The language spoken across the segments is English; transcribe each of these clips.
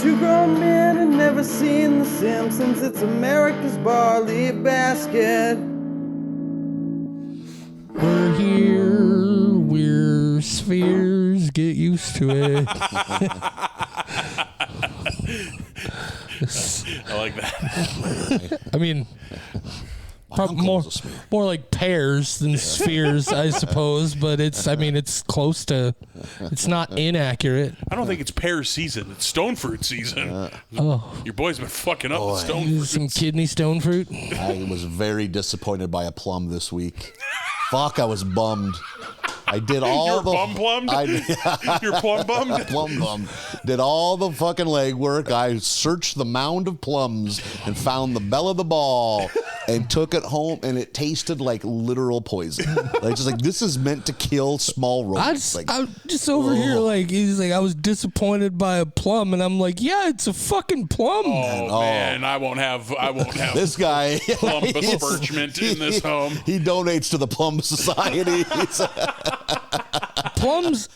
Two grown men and never seen the Simpsons. It's America's barley basket. We're here, we're spheres, get used to it. I like that. I mean, more like pears than spheres, I suppose, but it's close to, it's not inaccurate. I don't think it's pear season. It's stone fruit season. Your boy's been fucking up with stone fruit. Some kidney stone fruit. I was very disappointed by a plum this week. Fuck, I was bummed. I did all You're plum-plummed? You're plum-bummed? Plum-bummed. Did all the fucking legwork. I searched the mound of plums and found the bell of the ball and took it home, and it tasted like literal poison. This is meant to kill small rodents. I'm just over here he's like, I was disappointed by a plum, and I'm like, yeah, it's a fucking plum. Oh, man, I won't have this guy plum besmirchment in this home. He donates to the Plum Society. Plums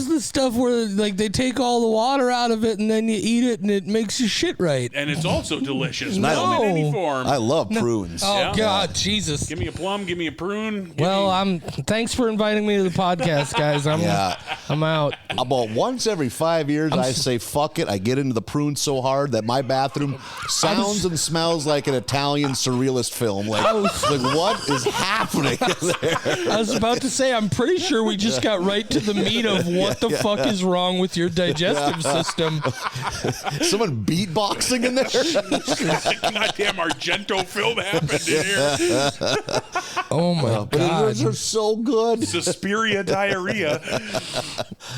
the stuff where they take all the water out of it and then you eat it and it makes your shit right. And it's also delicious. No. In any form. I love prunes. Oh yeah. God, Jesus! Give me a plum. Give me a prune. Thanks for inviting me to the podcast, guys. I'm out. About once every 5 years, I say fuck it. I get into the prune so hard that my bathroom sounds and smells like an Italian surrealist film. Like what is happening there? I was about to say, I'm pretty sure we just got right to the meat of what the fuck is wrong with your digestive system. Someone beatboxing in there? Goddamn Argento film happened in here. Oh my God. Those are so good. Suspiria diarrhea.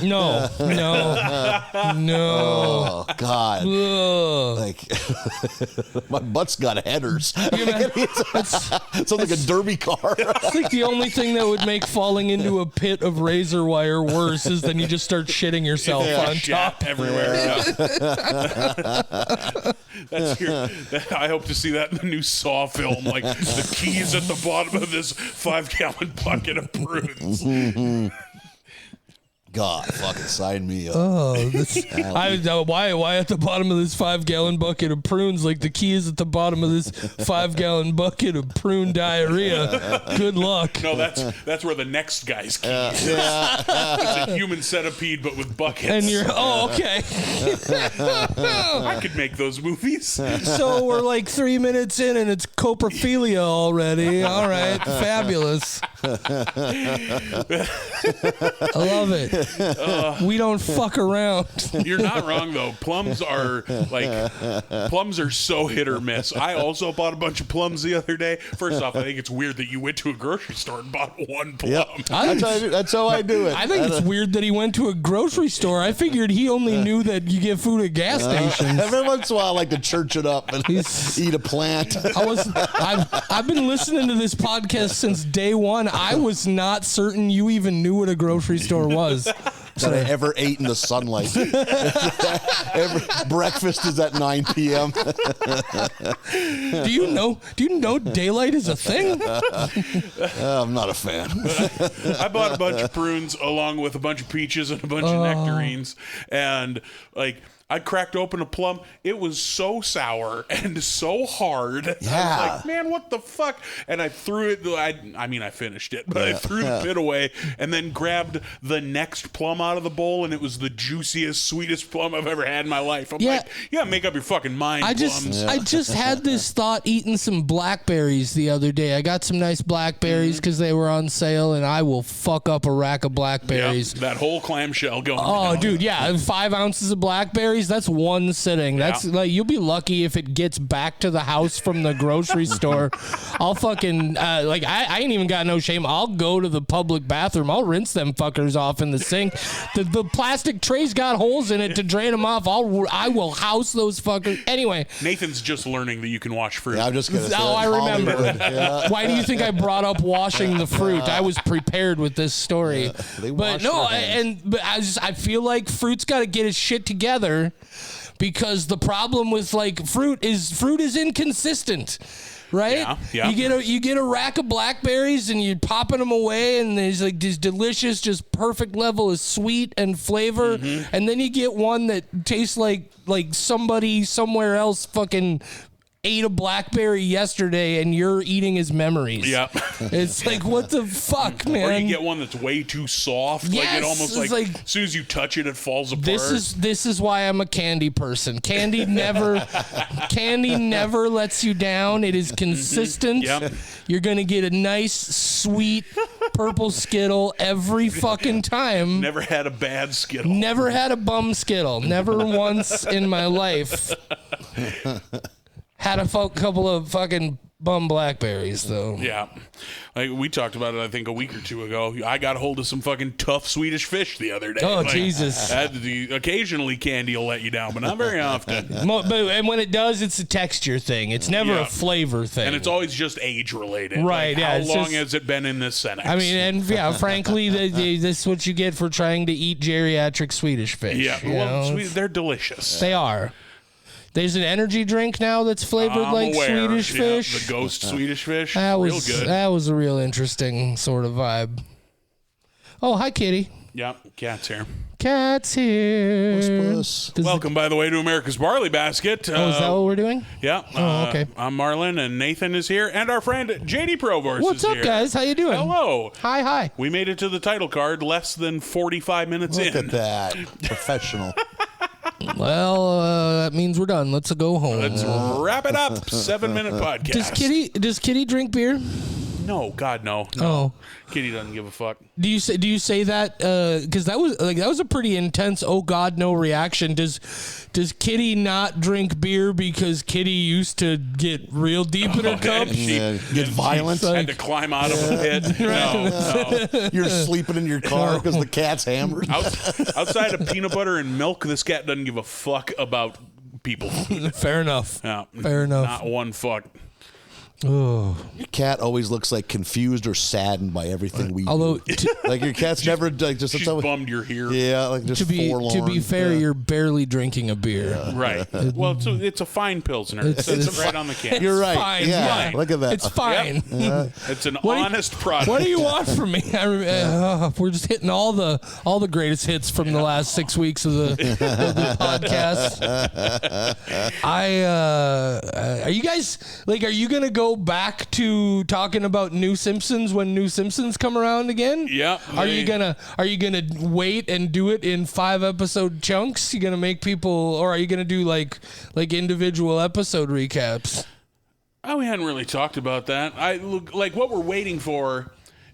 No. Oh God. My butt's got headers. Sounds like a derby car. It's like the only thing that would make falling into a pit of razor wire worse is then you just start shitting yourself on top everywhere. I hope to see that in the new Saw film. Like the keys at the bottom of this 5-gallon bucket of prunes. God, fucking sign me up. Why at the bottom of this 5-gallon bucket of prunes? Like the key is at the bottom of this 5-gallon bucket of prune diarrhea. Good luck. No, that's where the next guy's key is. It's a human centipede, but with buckets. And you're okay. I could make those movies. So we're like 3 minutes in, and it's coprophilia already. All right, fabulous. I love it. We don't fuck around. You're not wrong though. Plums are so hit or miss. I also bought a bunch of plums the other day. First off, I think it's weird that you went to a grocery store and bought one plum. Yep. That's how I do it. I think it's weird that he went to a grocery store. I figured he only knew that you get food at gas stations. Every once in a while, I like to church it up and eat a plant. I've been listening to this podcast since day one. I was not certain you even knew what a grocery store was. That I ever ate in the sunlight. Breakfast is at 9 p.m. Do you know daylight is a thing? I'm not a fan. I bought a bunch of prunes along with a bunch of peaches and a bunch of nectarines, and I cracked open a plum. It was so sour and so hard. Yeah. I was like, man, what the fuck? And I threw it. I finished it, but I threw the pit away and then grabbed the next plum out of the bowl, and it was the juiciest, sweetest plum I've ever had in my life. I'm like, make up your fucking mind, I just had this thought eating some blackberries the other day. I got some nice blackberries because they were on sale, and I will fuck up a rack of blackberries. Yep, that whole clamshell going Oh, down. dude, yeah. 5 ounces of blackberries. That's one sitting. That's you'll be lucky if it gets back to the house from the grocery store. I'll fucking I ain't even got no shame. I'll go to the public bathroom. I'll rinse them fuckers off in the sink. The plastic tray's got holes in it to drain them off. I will house those fuckers. Anyway, Nathan's just learning that you can wash fruit. Yeah, I'm just gonna say I remember. Yeah. Why do you think I brought up washing the fruit? I was prepared with this story. But no, I feel like fruit's got to get its shit together. Because the problem with fruit is inconsistent. right? Yeah. You get a rack of blackberries and you're popping them away, and there's like this delicious, just perfect level of sweet and flavor, and then you get one that tastes like somebody somewhere else fucking ate a blackberry yesterday and you're eating his memories. Yep. It's like, what the fuck, man? Or you get one that's way too soft. Yes, like it almost it's like as soon as you touch it, it falls apart. This is why I'm a candy person. Candy never lets you down. It is consistent. Yep. You're gonna get a nice, sweet purple Skittle every fucking time. Never had a bad Skittle. Never had a bum Skittle. Never once in my life. Had a couple of fucking bum blackberries, though. Yeah. Like we talked about it, I think, a week or two ago. I got a hold of some fucking tough Swedish fish the other day. Oh, Jesus. Occasionally candy will let you down, but not very often. And when it does, it's a texture thing. It's never a flavor thing. And it's always just age related. Right, Like, yeah, how long has it been in this Senex? I mean, and yeah, frankly, this is what you get for trying to eat geriatric Swedish fish. yeah. you Well, know? they're delicious. They are. There's an energy drink now that's flavored I'm like aware. Swedish Yeah, fish. the ghost Swedish fish. That real was good. that was a real interesting sort of vibe. Oh, hi, kitty. Yep, cat's here. Cat's here. Puss. Does Welcome, by the way, to America's Barley Basket. oh, is that what we're doing? Yeah. Oh, okay. I'm Marlon, and Nathan is here, and our friend JD Provorse What's is up, here. guys? How you doing? Hello. Hi. We made it to the title card less than 45 minutes Look in. at that. Professional. Well, that means we're done. Let's go home. Let's wrap it up. 7-minute podcast. Does Kitty drink beer? No, God, no. Oh. Kitty doesn't give a fuck. Do you say that because that was a pretty intense oh God no reaction. Does Kitty not drink beer because Kitty used to get real deep in her cup? Get violent. Had to climb out of a pit. No. You're sleeping in your car because the cat's hammered. Outside of peanut butter and milk, this cat doesn't give a fuck about people. Fair enough. Yeah, Fair enough. Not one fuck. Oh. Your cat always looks like confused or saddened by everything we Although do. Like your cat's never like just She's bummed you're here. Yeah, like just forlorn. to be fair, you're barely drinking a beer. Right. Well, it's a fine Pilsner. It says it right on the can. You're right. Fine, yeah, fine. look at that. It's fine. It's an honest product. What do you want from me? We're just hitting all the greatest hits from the last 6 weeks of the podcast. Are you guys are you gonna go back to talking about new Simpsons when new Simpsons come around again? Yeah. Are you gonna wait and do it in 5-episode chunks? You gonna make people, or are you gonna do like individual episode recaps? Oh, we hadn't really talked about that. Like what we're waiting for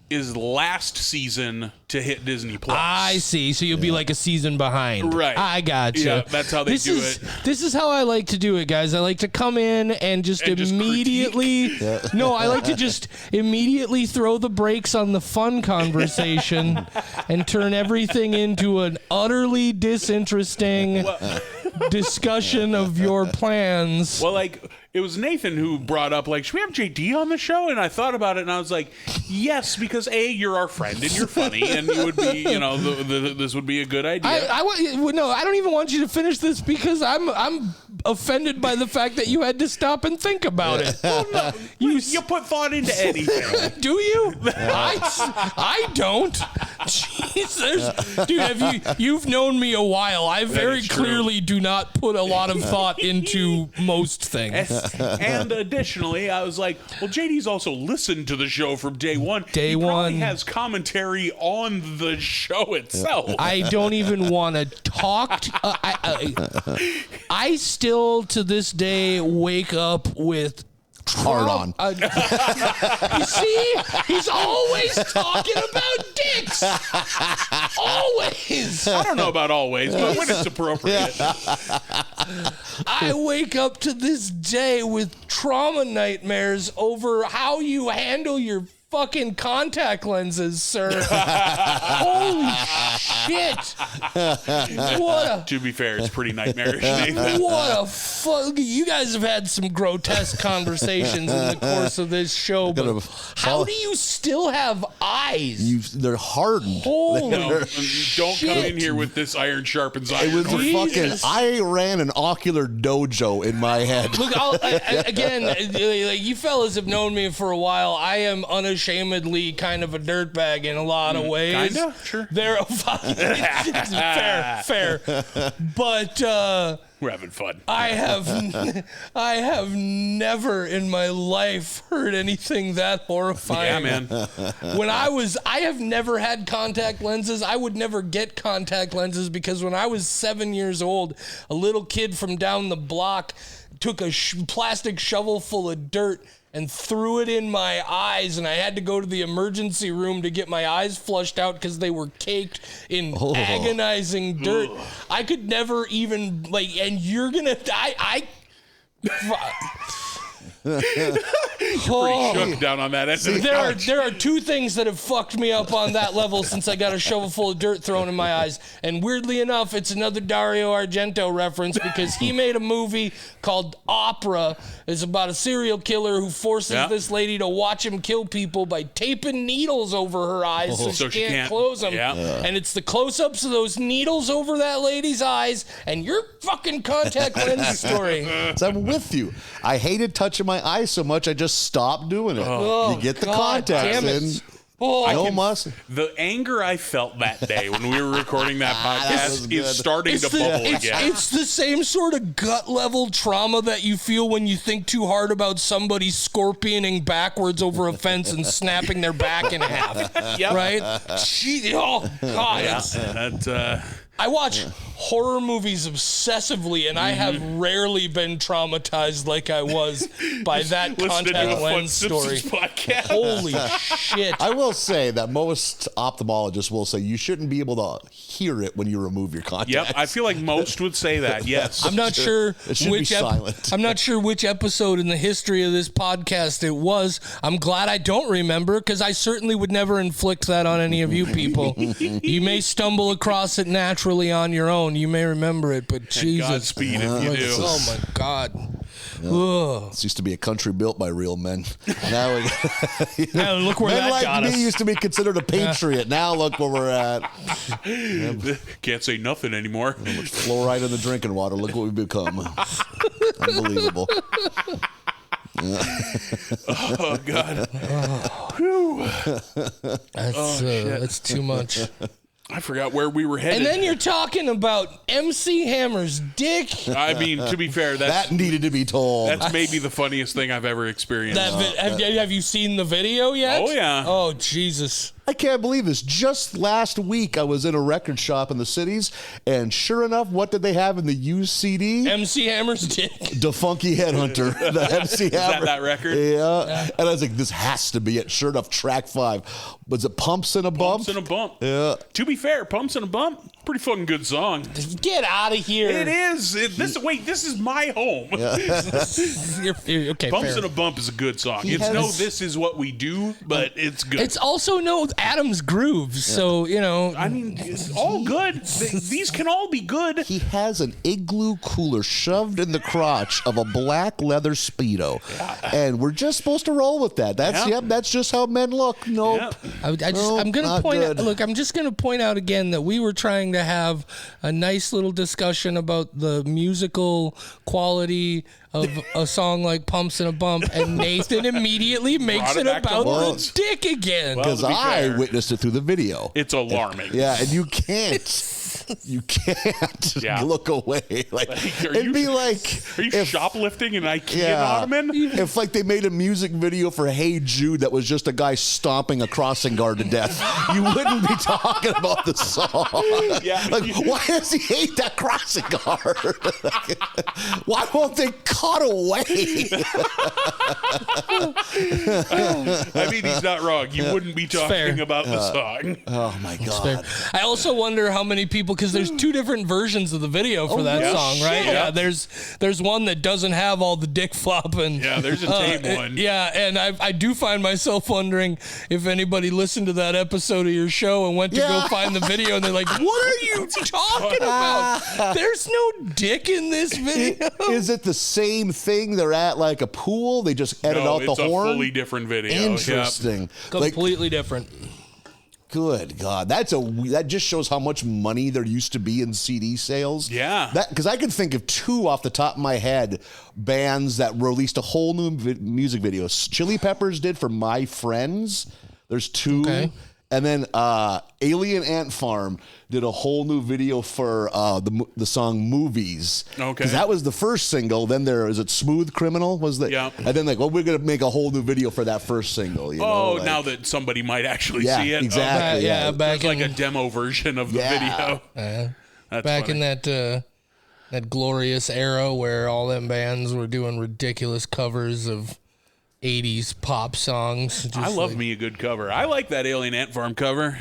is last season to hit Disney Plus. I see. So you'll be like a season behind. Right. I gotcha. Yeah, that's how they do it. This is how I like to do it, guys. I like to come in and just immediately. No, I like to just immediately throw the brakes on the fun conversation and turn everything into an utterly disinteresting discussion of your plans. Well, it was Nathan who brought up, should we have JD on the show? And I thought about it, and I was like, yes, because A, you're our friend, and you're funny, and you would be, this would be a good idea. I don't even want you to finish this because I'm offended by the fact that you had to stop and think about it. Well, no, you put thought into anything. Do you? I don't. Jeez, dude, you've known me a while. I very clearly do not put a lot of thought into most things. And additionally, I was like, well, JD's also listened to the show from day one. He probably has commentary on the show itself. I don't even want to talk. I still, to this day, wake up with hard on. You see? He's always talking about dicks. Always. I don't know about always, but when it's appropriate. I wake up to this day with trauma nightmares over how you handle your fucking contact lenses, sir. Holy shit. What To be fair, it's pretty nightmarish, Nathan. what a fuck. You guys have had some grotesque conversations in the course of this show, but how do you still have eyes? They're hardened. Holy No, shit. don't come in here with this iron sharpens iron. It was a fucking. Jesus. I ran an ocular dojo in my head. Look, again, like you fellas have known me for a while. I am unashamedly kind of a dirtbag in a lot of ways. Kinda? Sure. Fair. But We're having fun. I have never in my life heard anything that horrifying. Yeah, man. I have never had contact lenses. I would never get contact lenses because when I was 7 years old, a little kid from down the block took a plastic shovel full of dirt and threw it in my eyes, and I had to go to the emergency room to get my eyes flushed out because they were caked in agonizing dirt. I could never even, and you're gonna die. Pretty shook down on that end of the couch. There are two things that have fucked me up on that level since I got a shovel full of dirt thrown in my eyes. And weirdly enough, it's another Dario Argento reference because he made a movie called Opera. It's about a serial killer who forces this lady to watch him kill people by taping needles over her eyes so she can't close them. Yeah. And it's the close-ups of those needles over that lady's eyes and your fucking contact lens story. So I'm with you. I hated touching my eyes so much I just stopped doing it. You get the contacts in. No muss. The anger I felt that day when we were recording that podcast is starting to bubble again. It's the same sort of gut level trauma that you feel when you think too hard about somebody scorpioning backwards over a fence and snapping their back in half. Yep. Right? Gee, oh, God. Yeah, I watch horror movies obsessively, and I have rarely been traumatized like I was by that listening to contact a lens story. Simpsons podcast. Holy shit. I will say that most ophthalmologists will say you shouldn't be able to hear it when you remove your contacts. Yep, I feel like most would say that. Yes, I'm not sure It should be silent. I'm not sure which episode in the history of this podcast it was. I'm glad I don't remember because I certainly would never inflict that on any of you people. You may stumble across it naturally on your own. You may remember it, but Jesus. Godspeed if you do. Oh my God. Ugh. This used to be a country built by real men. Now Now look where men that like got me us. used to be considered a patriot. Now look where we're at. Can't say nothing anymore. Fluoride in the drinking water. Look what we've become. Unbelievable. Oh God. That's too much. I forgot where we were headed. And then you're talking about MC Hammer's dick. I mean, to be fair, That needed to be told. that's maybe the funniest thing I've ever experienced. Have you seen the video yet? Oh, yeah. Oh, Jesus. I can't believe this. Just last week, I was in a record shop in the cities, and sure enough, what did they have in the used CD? MC Hammer's dick. The Funky Headhunter. The MC Hammer. that record? Yeah. And I was like, this has to be it. Sure enough, track 5. Was it Pumps and a Bump? Pumps and a Bump. Yeah. To be fair, Pumps and a Bump, pretty fucking good song. Get out of here. It is. This is my home. You're okay, Pumps fair. and a Bump is a good song. He It's has- no, this is what we do, but it's good. It's also no Adam's Groove, so, you know. I mean, it's all good. These can all be good. He has an igloo cooler shoved in the crotch of a black leather Speedo. And we're just supposed to roll with that. That's just how men look. Nope. Yep. I'm going to not point good. out, look, I'm just going to point out again that we were trying to have a nice little discussion about the musical quality of a song like Pumps and a Bump, and Nathan immediately makes Brought it it back to about the words. dick again. Because to be I fair, witnessed it through the video. It's alarming. Yeah, and you can't. You can't Yeah. look away. Like, Are it'd you- be like Are you if, shoplifting an IKEA ottoman? if like they made a music video for Hey Jude that was just a guy stomping a crossing guard to death, you wouldn't be talking about the song. Yeah. Like, why does he hate that crossing guard? Why won't they cut caught away. I mean, he's not wrong. You wouldn't be talking fair. about the song. Oh my God. I also wonder how many people, because there's two different versions of the video for that yeah? song, right? Shit. Yeah, there's one that doesn't have all the dick flopping. Yeah, there's a tame one. Yeah, and I do find myself wondering if anybody listened to that episode of your show and went to go find the video, and they're like, "What are you talking about? There's no dick in this video." Is it the same thing? They're at like a pool. They just edit out the it's horn. a fully different video. Interesting. Like, Completely different. good God, that just shows how much money there used to be in CD sales. Yeah. Because I can think of two off the top of my head, bands that released a whole new music video. Chili Peppers did for My Friends. There's two. Okay. And then Alien Ant Farm did a whole new video for the song Movies. Okay. Because that was the first single. Then is it Smooth Criminal? Was that? Yeah. And then we're going to make a whole new video for that first single. You know, like, now that somebody might actually Yeah, see it. exactly. Yeah, back There's like in a demo version of the Yeah. video. That's back funny. in that glorious era where all them bands were doing ridiculous covers of 80s pop songs. Just I love like- me a good cover. I like that Alien Ant Farm cover.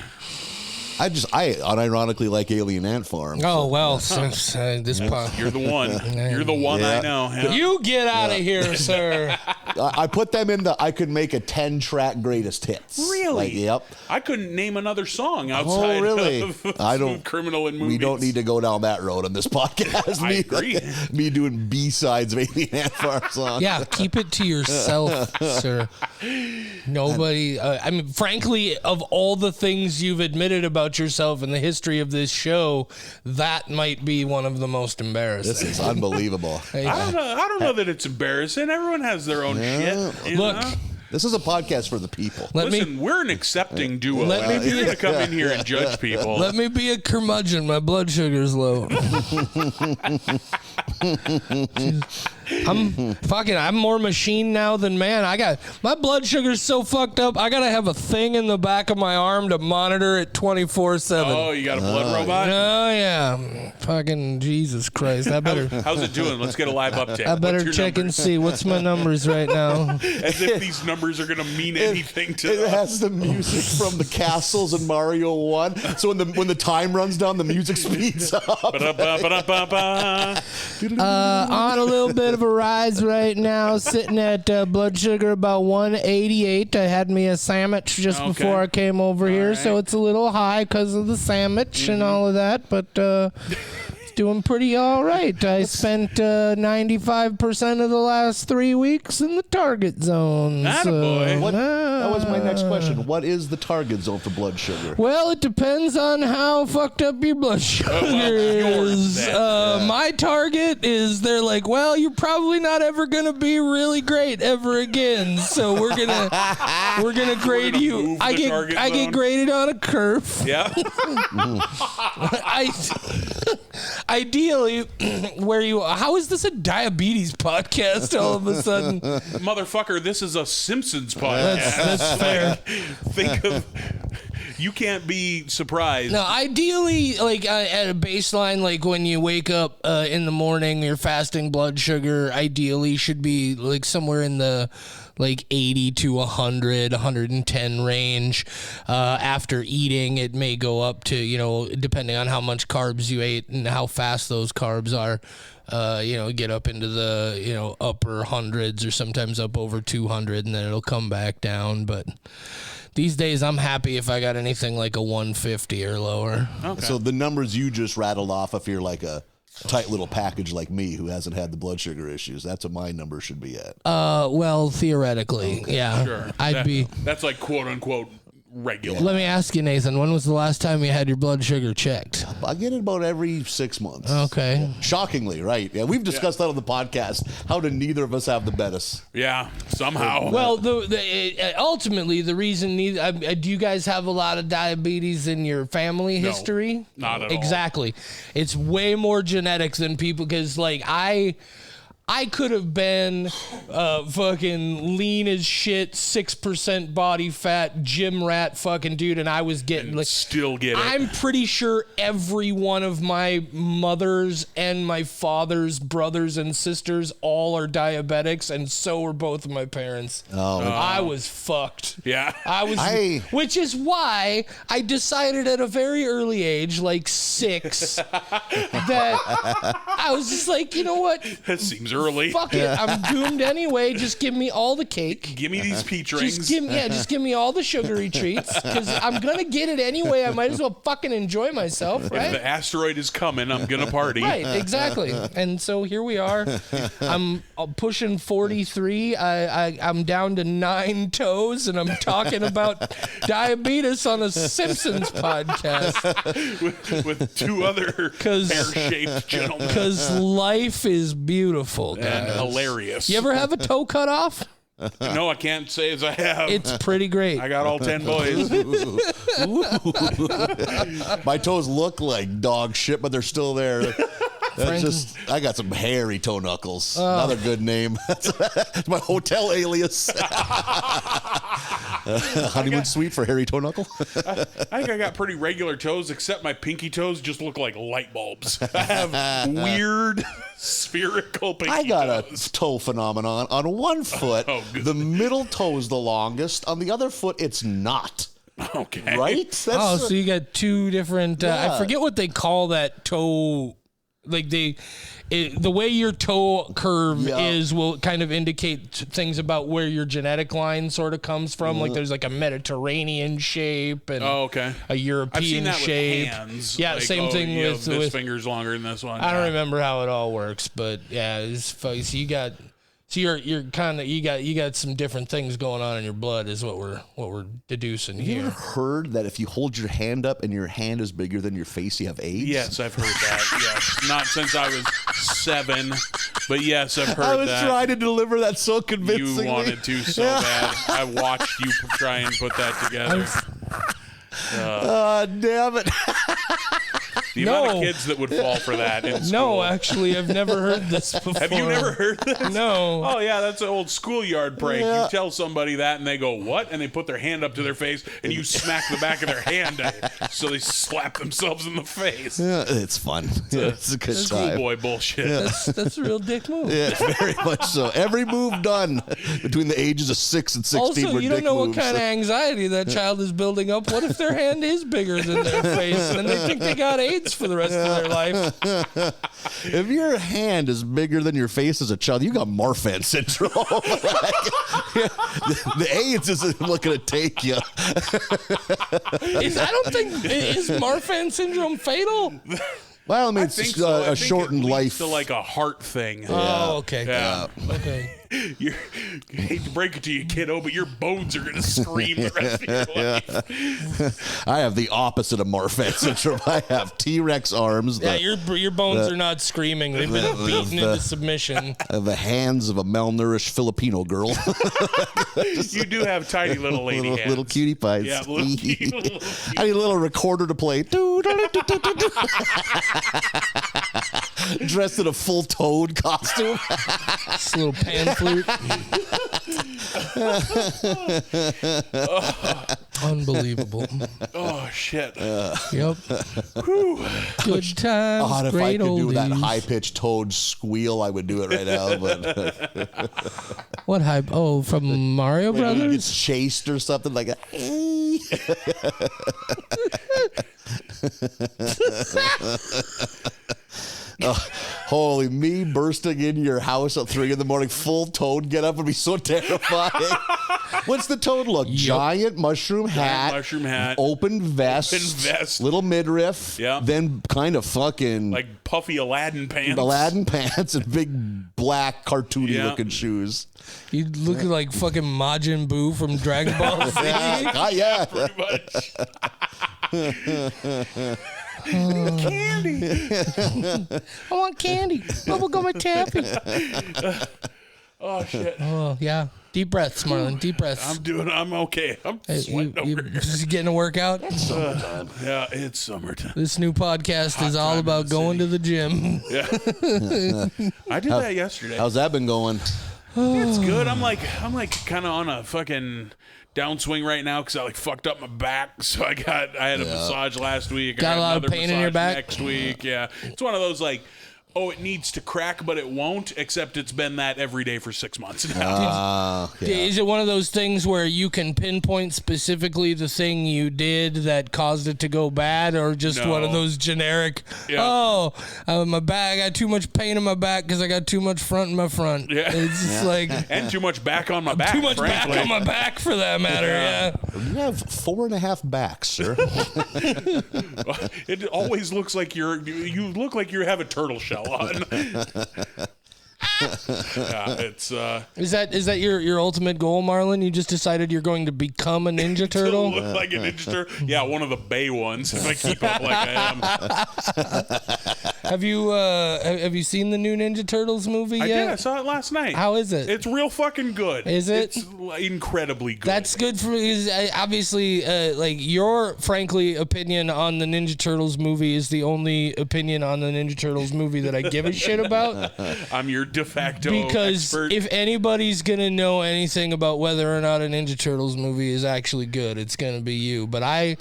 I unironically like Alien Ant Farm. Oh well, since this pop. You're the one. You're the one Yeah. I know. Yeah. You get out of here, sir. I put them in I could make a 10-track greatest hits. Really? Like, yep. I couldn't name another song outside really? of I don't- Criminal and Movies. We don't need to go down that road on this podcast. I agree. Me doing B-sides of Alien Ant Farm songs. Yeah, keep it to yourself, sir. Nobody. I mean, frankly, of all the things you've admitted about yourself in the history of this show, that might be one of the most embarrassing. This is unbelievable. I don't know that it's embarrassing. Everyone has their own shit. you Look, know? This is a podcast for the people. Listen, we're an accepting duo. Let me be- You're gonna come in here and judge people. let me be a curmudgeon. My blood sugar's low. I'm more machine now than man. My blood sugar's so fucked up. I gotta have a thing in the back of my arm to monitor it 24/7. Oh, you got a blood robot? Oh yeah, fucking Jesus Christ! I better How's it doing? Let's get a live update. I better What's your check and numbers? see what's my numbers right now. As if these numbers are gonna mean anything to It us. has the music from the castles in Mario 1. So when the time runs down, the music speeds up. Ba-da-ba-ba-da-ba-ba. On a little bit of a rise right now, sitting at blood sugar about 188. I had me a sandwich just Okay. before I came over here, right. so it's a little high because of the sandwich and all of that, but it's doing pretty all right. I spent 95% of the last 3 weeks in the target zone. Attaboy. That was my next question. What is the target zone for blood sugar? Well, it depends on how fucked up your blood sugar yours, is. then. My target is they're like, well, you're probably not ever gonna be really great ever again. So we're gonna grade gonna you. move I the get target I get zone. graded on a curve. Yeah. Ideally, how is this a diabetes podcast all of a sudden? Motherfucker, this is a Simpsons podcast. That's fair. Think of you can't be surprised. No, ideally, like at a baseline, like when you wake up in the morning, your fasting blood sugar ideally should be like somewhere in the like 80 to 100, 110 range. After eating, it may go up to, depending on how much carbs you ate and how fast those carbs are, get up into the, upper hundreds or sometimes up over 200, and then it'll come back down. But these days, I'm happy if I got anything like a 150 or lower. Okay. So the numbers you just rattled off, if you're like a tight little package like me who hasn't had the blood sugar issues, that's what my number should be at. Well, theoretically, yeah. Sure. That's like quote unquote regular. Let me ask you, Nathan, when was the last time you had your blood sugar checked? I get it about every 6 months. Okay. Shockingly, right? Yeah, we've discussed that on the podcast. How did neither of us have the better? Yeah, somehow. Well, ultimately, the reason do you guys have a lot of diabetes in your family history? Not at all. Exactly. It's way more genetics than people, because like I could have been fucking lean as shit, 6% body fat, gym rat fucking dude, and I was getting like Still get it. I'm pretty sure every one of my mother's and my father's brothers and sisters all are diabetics, and so are both of my parents. I was fucked. Yeah. Which is why I decided at a very early age, like 6, that I was just like, you know what? That seems early. Fuck it. I'm doomed anyway. Just give me all the cake. Give me these peach rings. Just give me all the sugary treats, because I'm gonna get it anyway. I might as well fucking enjoy myself, right? If the asteroid is coming, I'm gonna party. Right, exactly. And so here we are. I'm pushing 43. I'm down to 9 toes, and I'm talking about diabetes on a Simpsons podcast with 2 other pear-shaped gentlemen. Because life is beautiful, guys. And hilarious. You ever have a toe cut off? No, I can't say as I have. It's pretty great. I got all 10 boys. My toes look like dog shit, but they're still there. That's just, I got some hairy toe knuckles. Another good name. That's my hotel alias. Honeymoon suite for hairy toe knuckle. I think I got pretty regular toes, except my pinky toes just look like light bulbs. I have weird spherical pinky toes. I got a toe phenomenon. On one foot, the middle toe is the longest. On the other foot, it's not. Okay. Right? So you got 2 different. I forget what they call that toe. Like the way your toe curve is will kind of indicate things about where your genetic line sort of comes from. Like there's like a Mediterranean shape and a European I've seen that shape. With hands. Yeah, like, same thing with this finger's longer than this one. I don't remember how it all works, but yeah, it's funny. So you're kind of you got some different things going on in your blood is what we're deducing here. You ever heard that if you hold your hand up and your hand is bigger than your face, you have AIDS? Yes, I've heard that. Yes, not since I was 7, but yes, I've heard that. I was trying to deliver that so convincingly. You wanted to so bad. I watched you try and put that together. Damn it. The amount of kids that would fall for that in school. No, actually, I've never heard this before. Have you never heard this? No. Oh, yeah, that's an old schoolyard prank. Yeah. You tell somebody that, and they go, what? And they put their hand up to their face, and you smack the back of their hand, so they slap themselves in the face. Yeah, it's fun. It's a good time. Schoolboy bullshit. That's a real dick move. Yeah, very much so. Every move done between the ages of 6 and 16 also, were you don't dick know moves. what kind of anxiety that child is building up. What if their hand is bigger than their face, and they think they got AIDS for the rest of their life? If your hand is bigger than your face as a child, you got Marfan syndrome. The AIDS isn't looking to take you. I don't think is Marfan syndrome fatal. Well, I mean, it's a shortened life. To like a heart thing. Oh, okay. Yeah. Okay. I hate to break it to you, kiddo, but your bones are going to scream the rest of your life. I have the opposite of Marfan syndrome. I have T-Rex arms. Your bones are not screaming. They've been beaten into submission. The hands of a malnourished Filipino girl. You do have tiny little lady hands. Little cutie pies. Yeah, little cutie. I need a little recorder to play. Dressed in a full Toad costume. This little pan flute. Unbelievable. Oh, shit. Yep. Good times, If great I could do that oldies. high-pitched Toad squeal, I would do it right now. But What hype? Oh, from Mario he Brothers? gets chased or something like that. Holy, me bursting into your house at 3 a.m, full Toad get up would be so terrifying. What's the Toad look? Giant mushroom hat, open vest, little midriff, then kind of fucking like puffy Aladdin pants. And big black cartoony looking shoes. You look like fucking Majin Buu from Dragon Ball Z. Yeah. Pretty much. Candy. I want candy. Bubblegum and taffy. Oh shit. Oh yeah. Deep breaths, Marlon. Deep breaths. I'm okay. I'm sweating you over here. just getting a workout. Yeah, it's summertime. This new podcast is all time about in the going city. to the gym. Yeah. I did that yesterday. How's that been going? It's good. I'm like kind of on a fucking downswing right now because I like fucked up my back. So I had a massage last week. Got I a lot of another pain in your massage back? next week. Yeah, it's one of those like, oh, it needs to crack, but it won't. Except it's been that every day for 6 months now. Is it one of those things where you can pinpoint specifically the thing you did that caused it to go bad, or just No. one of those generic? Yeah. My back. I got too much pain in my back because I got too much front in my front. Yeah. It's just like And too much back on my back. too much frankly. back on my back for that matter. Yeah. You have 4.5 backs, sir. It always looks like you look like you have a turtle shell on. Yeah, it's Is that your ultimate goal, Marlon? You just decided you're going to become a Ninja to Turtle? look like a Ninja Turtle. Yeah, one of the Bay ones. If I keep up like I am. Have you seen the new Ninja Turtles movie I yet? did. I saw it last night. How is it? It's real fucking good. Is it? It's incredibly good. That's good for me. Obviously, like your frankly opinion on the Ninja Turtles movie is the only opinion on the Ninja Turtles movie that I give a shit about. I'm your de facto Because expert. if anybody's gonna know anything about whether or not a Ninja Turtles movie is actually good, it's gonna be you. But I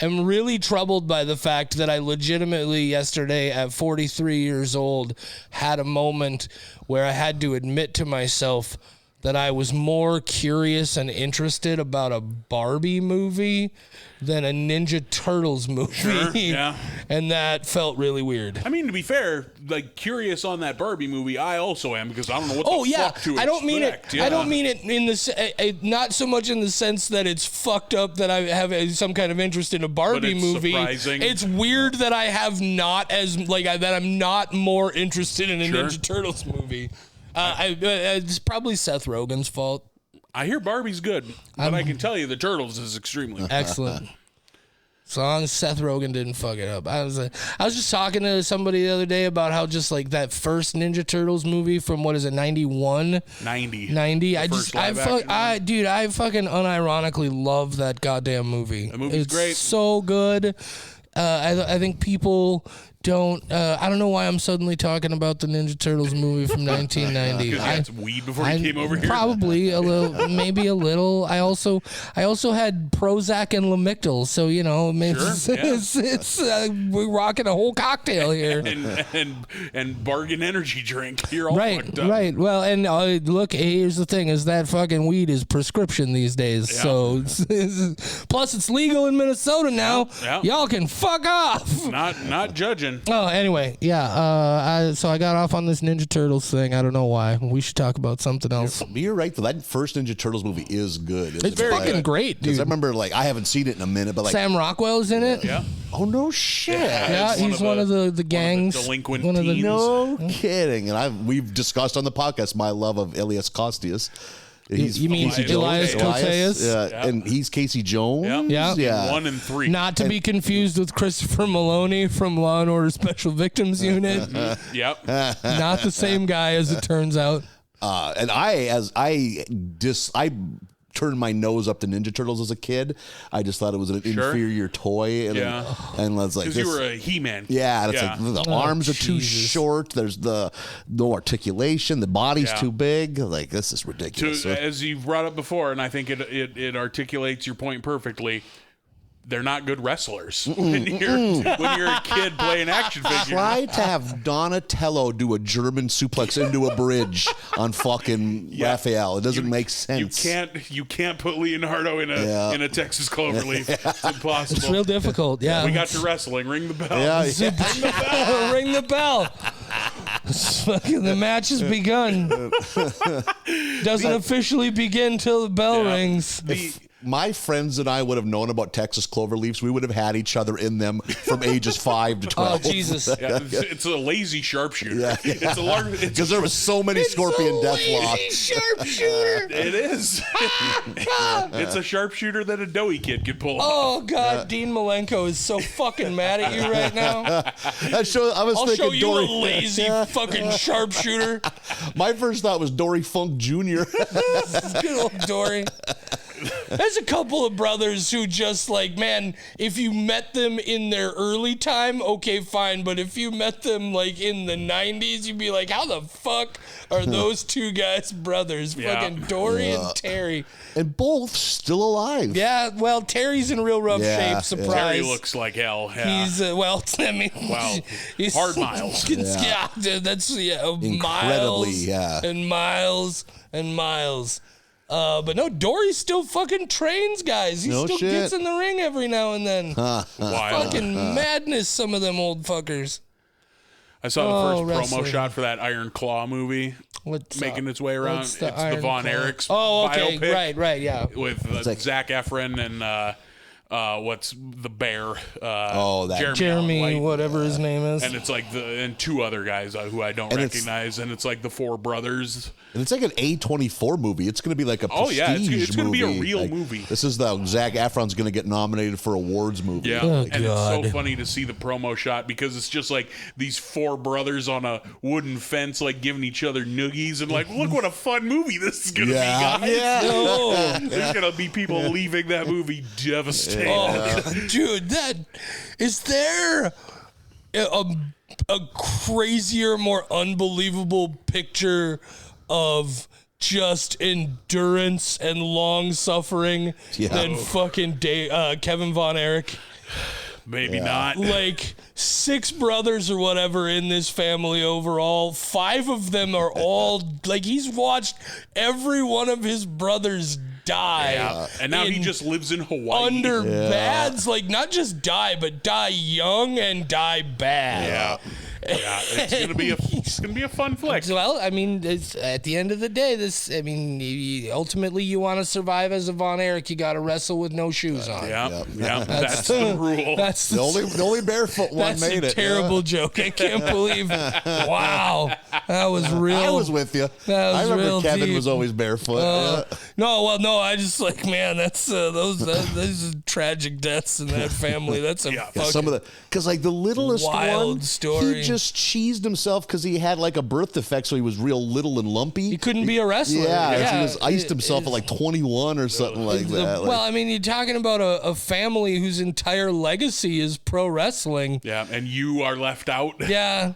am really troubled by the fact that I legitimately yesterday at 43 years old had a moment where I had to admit to myself that I was more curious and interested about a Barbie movie than a Ninja Turtles movie. Sure, yeah. And that felt really weird. I mean, to be fair, like curious on that Barbie movie, I also am because I don't know what Oh the yeah, fuck to I don't mean it. expect. Yeah. I don't mean it in the not so much in the sense that it's fucked up that I have some kind of interest in a Barbie it's movie. surprising. It's weird that I have not that I'm not more interested in a Sure. Ninja Turtles movie. It's probably Seth Rogen's fault. I hear Barbie's good, but I can tell you the Turtles is extremely good. Excellent. As long as Seth Rogen didn't fuck it up. I was just talking to somebody the other day about how just like that first Ninja Turtles movie from what is it, 91? 90. 90. I first live action one. I fucking unironically love that goddamn movie. That movie's it's great. so good. I think people don't. I don't know why I'm suddenly talking about the Ninja Turtles movie from 1990. Because you had some weed before you came over here. Probably a little, maybe a little. I also had Prozac and Lamictal, so you know, we're rocking a whole cocktail here. and bargain energy drink. You're all Right, fucked up. right. Well, and look, here's the thing: is that fucking weed is prescription these days. Yeah. So, plus it's legal in Minnesota now. Yeah. Y'all can fuck off. Not judging. Oh, anyway, yeah. So I got off on this Ninja Turtles thing. I don't know why. We should talk about something else. You're right, though. That first Ninja Turtles movie is good. It's fucking great, dude. I remember, like, I haven't seen it in a minute, but like, Sam Rockwell's in it. Yeah. oh no shit. Yeah, It's he's one of the gangs. delinquent one of the teens. No kidding. And we've discussed on the podcast my love of Elias Kostius. You mean Elias Elias Koteas? Yeah, and he's Casey Jones. Yeah. yeah. 1 and 3. Not to be confused with Christopher Maloney from Law and Order Special Victims Unit. Yep. Not the same guy, as it turns out. And I turned my nose up to Ninja Turtles as a kid. I just thought it was an inferior toy, and Yeah. and was like, Because you were a He-Man. yeah, and it's like the arms are too Jesus. short. There's no articulation. The body's Yeah. too big. Like, this is ridiculous. As you've brought up before, and I think it articulates your point perfectly. They're not good wrestlers when you're a kid playing action figures. Try to have Donatello do a German suplex into a bridge on fucking Raphael. It doesn't make sense. You can't put Leonardo in a Texas Cloverleaf. It's impossible. It's real difficult. Yeah. We got to wrestling. Ring the bell. Yeah, Ring the bell. The match has begun. Doesn't officially begin till the bell rings. my friends and I would have known about Texas clover leaves, we would have had each other in them from ages 5 to 12. Oh, Jesus. Yeah, it's a lazy sharpshooter. Yeah. It's a large. Because there was so many scorpion death locks. Sharpshooter. It is. It's a sharpshooter that a doughy kid could pull off. Oh, God. Dean Malenko is so fucking mad at you right now. I'll show you a lazy fucking sharpshooter. My first thought was Dory Funk Jr. Good old Dory. There's a couple of brothers who just like, man, if you met them in their early time, okay, fine. But if you met them like in the 90s, you'd be like, how the fuck are those two guys brothers? Yeah. Fucking Dory and Terry. And both still alive. Yeah, well, Terry's in real rough Yeah, shape. Surprise. Terry looks like hell. Yeah. He's well. I mean, Wow. he's Hard miles. Yeah, that's Incredibly, miles, yeah. and miles and miles. But no, Dory still fucking trains guys. He No still shit. gets in the ring every now and then. Wild. Fucking madness, some of them old fuckers. I saw the first wrestling. promo shot for that Iron Claw movie What's making up? its way around. What's It's the the Iron Von Claw? Erichs Oh, okay, biopic right, yeah. with like- Zac Efron and what's the bear? that Jeremy, White. whatever his name is. And it's like and two other guys who I don't And it's- recognize, and it's like the four brothers. And it's like an A24 movie. It's going to be like a prestige it's going to be a movie. real Like, movie. This is the Zac Efron's going to get nominated for awards movie. Yeah, Oh, and God. it's so funny to see the promo shot because it's just like these four brothers on a wooden fence, like giving each other noogies, and like, look what a fun movie this is gonna Yeah. be, guys. Yeah. Oh, There's gonna be people leaving that movie devastated. oh, dude, that is there a crazier, more unbelievable picture of just endurance and long suffering than fucking Kevin Von Erich. Maybe not. Like 6 brothers or whatever in this family overall. 5 of them are all like he's watched every one of his brothers die. Yeah. And now he in just lives in Hawaii. under bads, like not just die, but die young and die bad. Yeah. Yeah, it's gonna be a fun flick. Well, I mean, it's, at the end of the day, ultimately you want to survive as a Von Erich, you got to wrestle with no shoes on. Yeah, that's the rule. That's The only barefoot one that's made a it. terrible joke. I can't believe. Wow, that was real. I was with you. That was I remember real Kevin deep. was always barefoot. No, I just like, man, that's those are tragic deaths in that family. That's a fucking Some of the because like the littlest wild one, story. he just cheesed himself because he had like a birth defect, so he was real little and lumpy. He couldn't be a wrestler. Yeah, he was iced himself at like 21 or something like that. Well, I mean, you're talking about a family whose entire legacy is pro wrestling. Yeah, and you are left out. Yeah.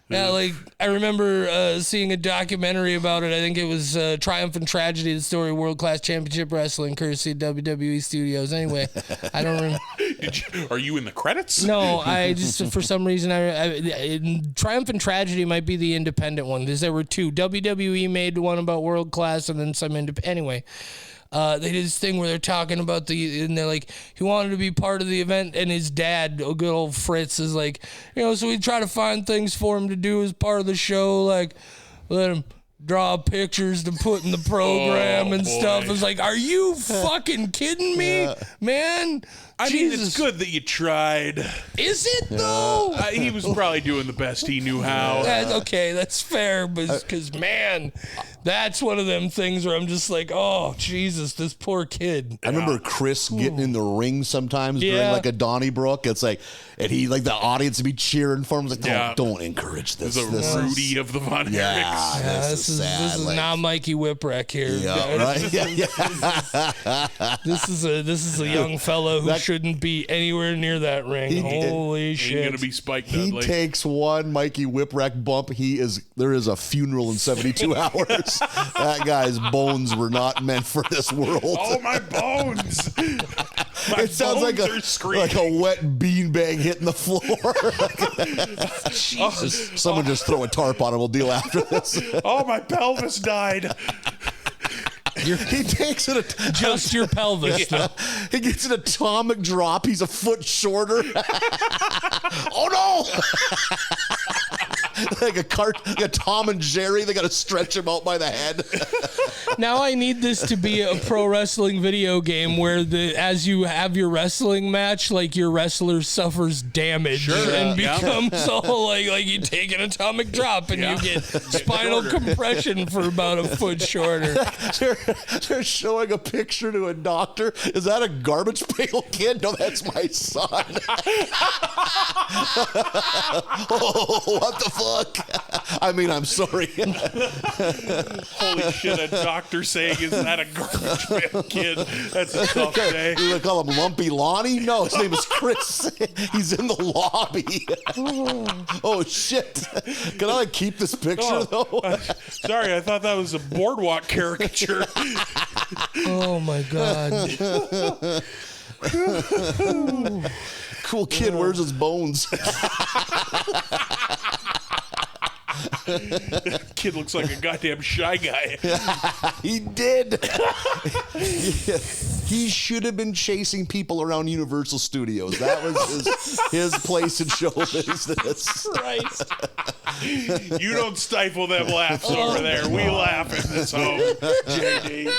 Yeah, like I remember seeing a documentary about it. I think it was Triumph and Tragedy, the story of World Class Championship Wrestling, courtesy of WWE Studios. Anyway, I don't remember. Are you in the credits? No, I just for some reason Triumph and Tragedy might be the independent one because there were 2. WWE made one about World Class and then some anyway. They did this thing where they're talking about and they're like, he wanted to be part of the event, and his dad, a good old Fritz, is like, so we try to find things for him to do as part of the show, like let him draw pictures to put in the program and stuff. It's like, are you fucking kidding me, man? I mean, it's good that you tried. Is it though? He was probably doing the best he knew how. Okay, that's fair, but because man, that's one of them things where I'm just like, oh Jesus, this poor kid. I remember Chris getting in the ring sometimes during Yeah. like a Donnybrook. It's like, and he like the audience would be cheering for him. It's like, don't encourage this. The This Rudy of the Von Erichs. Yeah, This is sad. Like, not Mikey Whipwreck here. yeah, right. Yeah. This is a young fellow who shouldn't be anywhere near that ring. Holy Ain't shit! gonna be Spike He Dudley. takes one Mikey Whipwreck bump. There is a funeral in 72 hours. That guy's bones were not meant for this world. Oh, my bones! It sounds like bones are screaming. a wet beanbag hitting the floor. Jesus. Someone just throw a tarp on him. We'll deal after this. Oh, my pelvis died. He takes it. Just your pelvis. though. He gets an atomic drop. He's a foot shorter. Oh no! like a Tom and Jerry. They got to stretch him out by the head. Now I need this to be a pro wrestling video game where as you have your wrestling match, like your wrestler suffers damage and becomes all like you take an atomic drop and you get spinal compression for about a foot shorter. They're showing a picture to a doctor. Is that a garbage pail kid? No, that's my son. Oh, what the fuck? I mean, I'm sorry. Holy shit, a doctor saying, is that a garbage pail kid? That's a tough day. You call him Lumpy Lonnie? No, his name is Chris. He's in the lobby. Oh, shit. Can I keep this picture, though? Sorry, I thought that was a boardwalk caricature. Oh, my God. Cool kid, where's his bones? Kid looks like a goddamn shy guy. He did. He should have been chasing people around Universal Studios. That was his place in show business. Christ. You don't stifle them laughs over there. We laugh in this home, JD.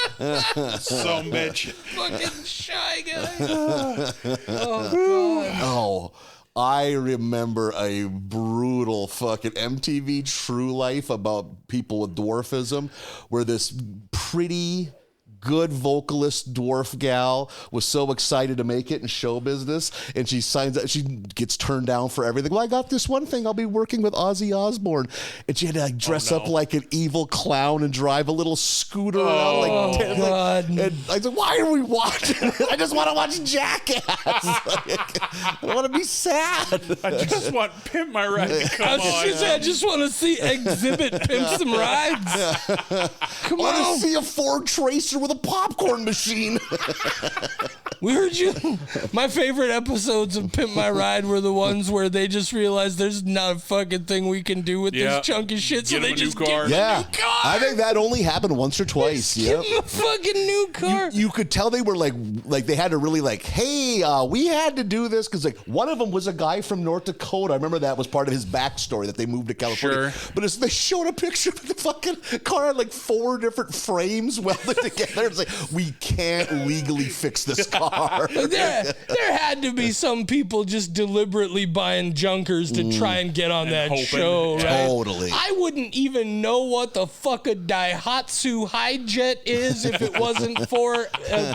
Some bitch. Fucking shy guy. Oh, God. Oh, I remember a brutal fucking MTV True Life about people with dwarfism, where this pretty good vocalist dwarf gal was so excited to make it in show business, and she signs up, she gets turned down for everything. Well, I got this one thing, I'll be working with Ozzy Osbourne, and she had to like dress up like an evil clown and drive a little scooter around like, God. and I said, why are we watching it? I just want to watch Jackass. I want to be sad. I just want Pimp My Ride to come on. I just want to see Exhibit Pimp Some Rides. Come I want on. to see a Ford Tracer with a popcorn machine. We heard you. My favorite episodes of Pimp My Ride were the ones where they just realized there's not a fucking thing we can do with this chunky shit, so Get they him a new just car. give him Yeah, a new car. I think that only happened once or twice. Give him a fucking new car. You could tell they were like they had to really hey, we had to do this because like one of them was a guy from North Dakota. I remember that was part of his backstory that they moved to California. Sure. But they showed a picture of the fucking car had like 4 different frames welded together. It's like, we can't legally fix this car. There had to be some people just deliberately buying junkers to try and get on that hoping. show, right? Totally. I wouldn't even know what the fuck a Daihatsu Hijet is if it wasn't for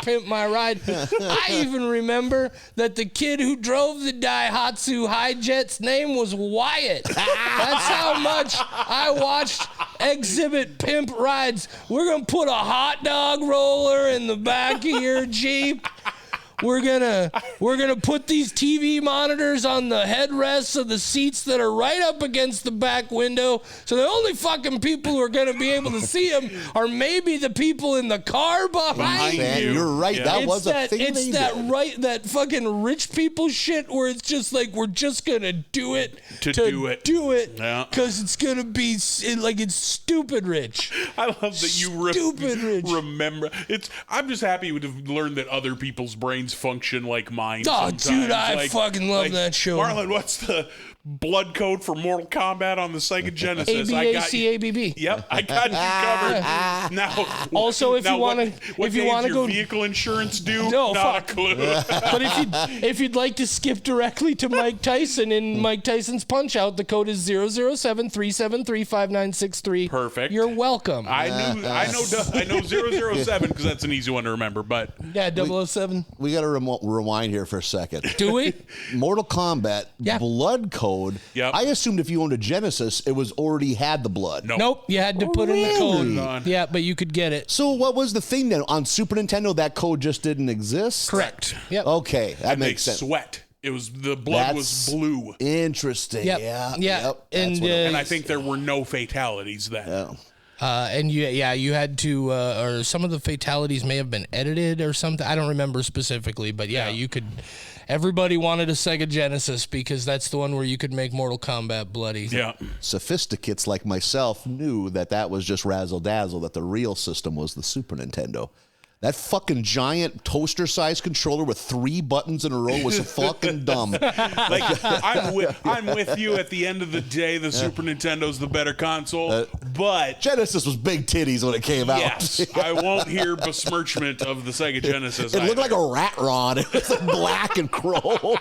Pimp My Ride. I even remember that the kid who drove the Daihatsu Hijet's name was Wyatt. That's how much I watched Exhibit Pimp Rides. We're going to put a hot dog roller in the back of your Jeep. We're gonna put these TV monitors on the headrests of the seats that are right up against the back window. So the only fucking people who are gonna be able to see them are maybe the people in the car behind you. You're right. Yeah. That was a thing. It's that fucking rich people shit where it's just like we're just gonna do it To do it. Yeah. because it's gonna be it's stupid rich. I love that you Stupid rich. remember. I'm just happy to have learned that other people's brains function like mine. Oh, sometimes. dude, I fucking love that show. Marlon, what's the blood code for Mortal Kombat on the Sega Genesis? ABACABB. Yep, I got you covered. Now, Also, if you wanna- what if you day wanna is your go- vehicle insurance due? No, Not fuck. a clue. But if you'd like to skip directly to Mike Tyson in Mike Tyson's Punch Out, the code is 007-373-5963. Perfect. You're welcome. I know 007 because that's an easy one to remember. But Yeah, 007. We got to rewind here for a second. Do we? Mortal Kombat Yeah. blood code. Yep. I assumed if you owned a Genesis, it was already had the blood. no. Nope, you had to put in the really? code. Yeah, but you could get it. So what was the thing then? On Super Nintendo, that code just didn't exist? Correct. Yep. Okay, that And they makes sense. sweat. It was the blood was That's blue, Interesting. Yep. Yeah. Yeah. Yep. And, That's what and I think there were no fatalities then. And you had to, or some of the fatalities may have been edited or something. I don't remember specifically, but yeah, you could. Everybody wanted a Sega Genesis because that's the one where you could make Mortal Kombat bloody. Yeah. Sophisticates like myself knew that was just razzle dazzle. That the real system was the Super Nintendo. That fucking giant toaster-sized controller with 3 buttons in a row was fucking dumb. Like, I'm with you. At the end of the day, the Super Nintendo's the better console, but Genesis was big titties when it came out. yes, I won't hear besmirchment of the Sega Genesis. It looked like a rat rod. It was like black and chrome.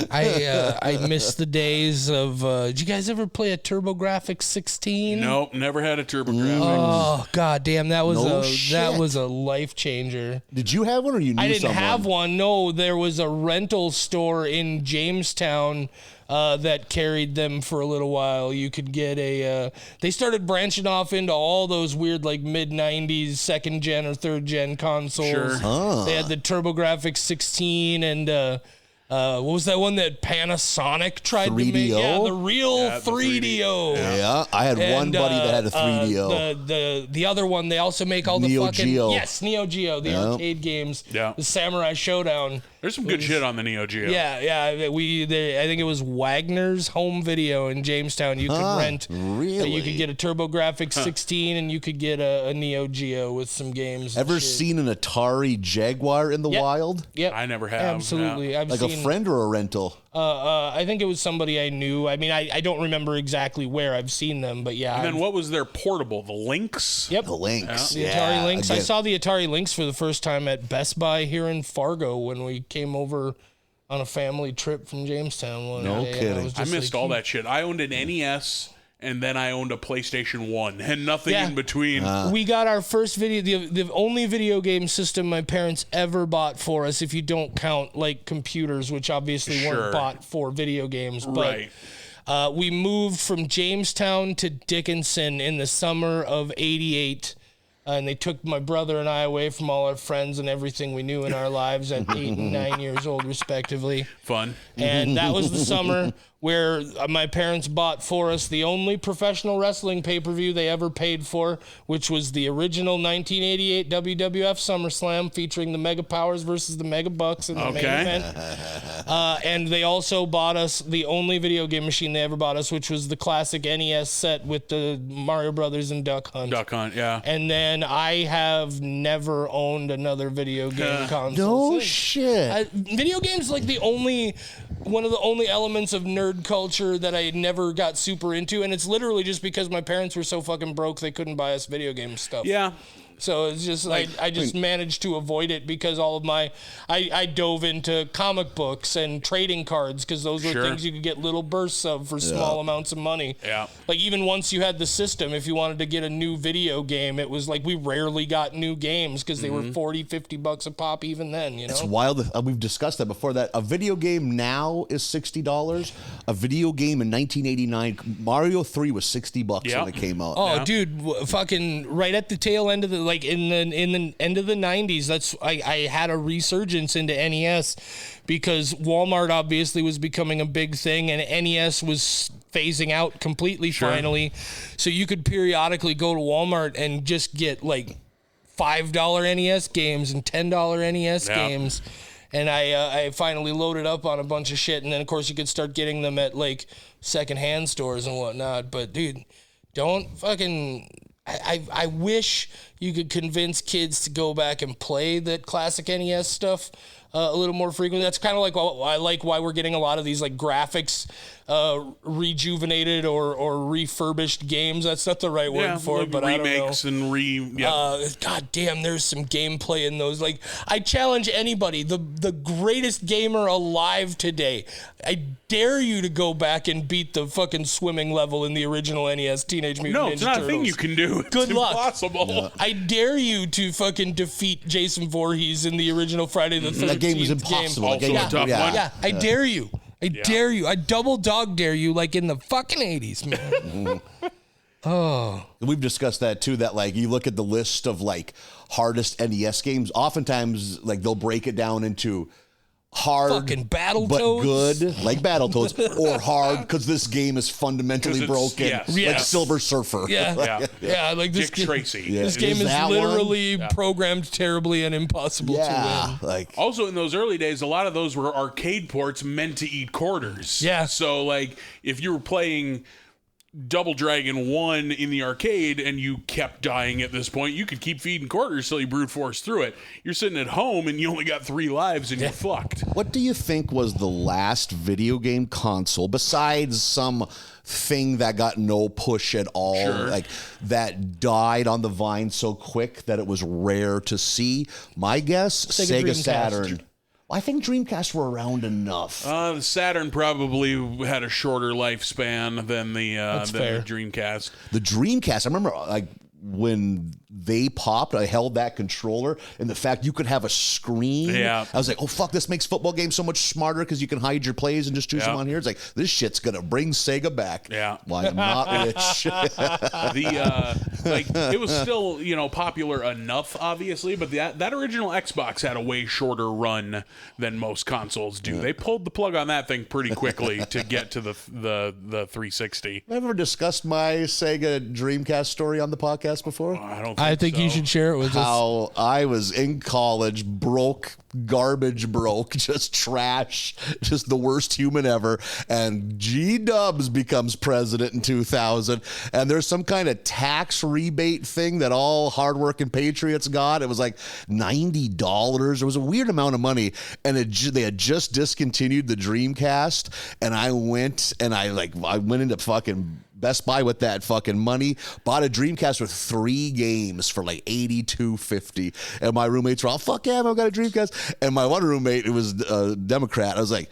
I miss the days of. Did you guys ever play a TurboGrafx 16? Nope, never had a TurboGrafx. Oh god damn, that was No that shit. was a life changer. Did you have one or you knew I didn't someone? have one. No, there was a rental store in Jamestown that carried them for a little while. You could get a. They started branching off into all those weird like mid '90s second gen or third gen consoles. Sure. They had the TurboGrafx 16 and. What was that one that Panasonic tried to make? 3DO? Yeah, the real Yeah, the 3DO. Yeah, I had one buddy that had a 3DO. The other one, they also make all the Neo fucking Geo. yes, Neo Geo, the arcade games. Yeah. The Samurai Showdown. There's some good shit on the Neo Geo. Yeah. I think it was Wagner's Home Video in Jamestown. You could rent. Really? You could get a TurboGrafx 16, and you could get a Neo Geo with some games. and Ever shit. seen an Atari Jaguar in the Yep. wild? Yep. I never have, Absolutely. yeah. I've Like seen. a friend or a rental? I think it was somebody I knew. I mean, I don't remember exactly where I've seen them, but yeah. And then what was their portable? The Lynx? Yep. The Lynx. The Yeah, Atari Lynx. I again. saw the Atari Lynx for the first time at Best Buy here in Fargo when we came over on a family trip from Jamestown one No day. and kidding. was I just missed like, all that shit. I owned an NES, and then I owned a PlayStation 1, and nothing Yeah. in between. We got our first the only video game system my parents ever bought for us, if you don't count like computers, which obviously Sure. weren't bought for video games. But Right. we moved from Jamestown to Dickinson in the summer of '88. And they took my brother and I away from all our friends and everything we knew in our lives at 8 and 9 years old, respectively. Fun. And that was the summer where my parents bought for us the only professional wrestling pay-per-view they ever paid for, which was the original 1988 WWF SummerSlam featuring the Mega Powers versus the Mega Bucks in the main Okay. event. And they also bought us the only video game machine they ever bought us, which was the classic NES set with the Mario Brothers and Duck Hunt. Duck Hunt, yeah. And then I have never owned another video game console. No since. shit. Video games like one of the only elements of nerd culture that I never got super into, and it's literally just because my parents were so fucking broke they couldn't buy us video game stuff. Yeah. So it's just like I just managed to avoid it because all of I dove into comic books and trading cards because those were Sure. things you could get little bursts of for small amounts of money. Yeah. Like even once you had the system, if you wanted to get a new video game, it was like we rarely got new games because they were $40-$50 a pop even then, you know? It's wild. We've discussed that before. That a video game now is $60. A video game in 1989, Mario 3 was $60 Yep. when it came out. Oh, Yeah. dude, fucking right at the tail end of the in the end of the 90s. That's I had a resurgence into NES because Walmart obviously was becoming a big thing, and NES was phasing out completely finally. So you could periodically go to Walmart and just get like $5 NES games and $10 NES Yeah. games. And I finally loaded up on a bunch of shit, and then of course you could start getting them at like secondhand stores and whatnot. But dude, don't fucking. I wish you could convince kids to go back and play that classic NES stuff a little more frequently. That's kind of like why we're getting a lot of these like graphics rejuvenated or refurbished games. That's not the right word for like it, but I don't know. remakes and God damn, there's some gameplay in those. Like, I challenge anybody, the greatest gamer alive today, I dare you to go back and beat the fucking swimming level in the original NES Teenage Mutant No, Ninja it's not Turtles. a thing you can do. It's Good luck. impossible. I dare you to fucking defeat Jason Voorhees in the original Friday the 13th That game was impossible. Also That game a was- tough one. Yeah, I dare you. I dare you. I double dog dare you like in the fucking 80s, man. We've discussed that too. That like you look at the list of like hardest NES games. Oftentimes, like they'll break it down into hard, Fucking Battletoads. but good, like Battletoads, or hard because this game is fundamentally 'Cause it's- broken, yes. like Yes. Silver Surfer. Yeah. Yeah. Like this Dick Tracy. This Yeah. game Is is that literally programmed terribly and impossible to Yeah, win. like Also, in those early days, a lot of those were arcade ports meant to eat quarters. Yeah. So, like, if you were playing Double Dragon 1 in the arcade and you kept dying at this point, you could keep feeding quarters till you brute force through it. You're sitting at home and you only got 3 lives and you're fucked. What do you think was the last video game console, besides some thing that got no push at all, like that died on the vine so quick that it was rare to see? My guess, Sega Saturn. I think Dreamcast were around enough. The Saturn probably had a shorter lifespan than the Dreamcast. The Dreamcast, I remember like when they popped, I held that controller, and the fact you could have a screen. Yeah. I was like, oh, fuck, this makes football games so much smarter because you can hide your plays and just choose them on here. It's like, this shit's going to bring Sega back. Yeah. Why I'm not rich. It was still, popular enough, obviously, but that original Xbox had a way shorter run than most consoles do. They pulled the plug on that thing pretty quickly to get to the 360. Have I ever discussed my Sega Dreamcast story on the podcast before? I think you should share it with us. How I was in college, garbage broke, just trash, just the worst human ever. And G-Dubs becomes president in 2000. And there's some kind of tax rebate thing that all hardworking patriots got. It was like $90. It was a weird amount of money. And they had just discontinued the Dreamcast. And I went into fucking Best Buy with that fucking money, bought a Dreamcast with 3 games for like $82.50, and my roommates were all, fuck yeah, I've got a Dreamcast. And my one roommate, it was a Democrat, I was like,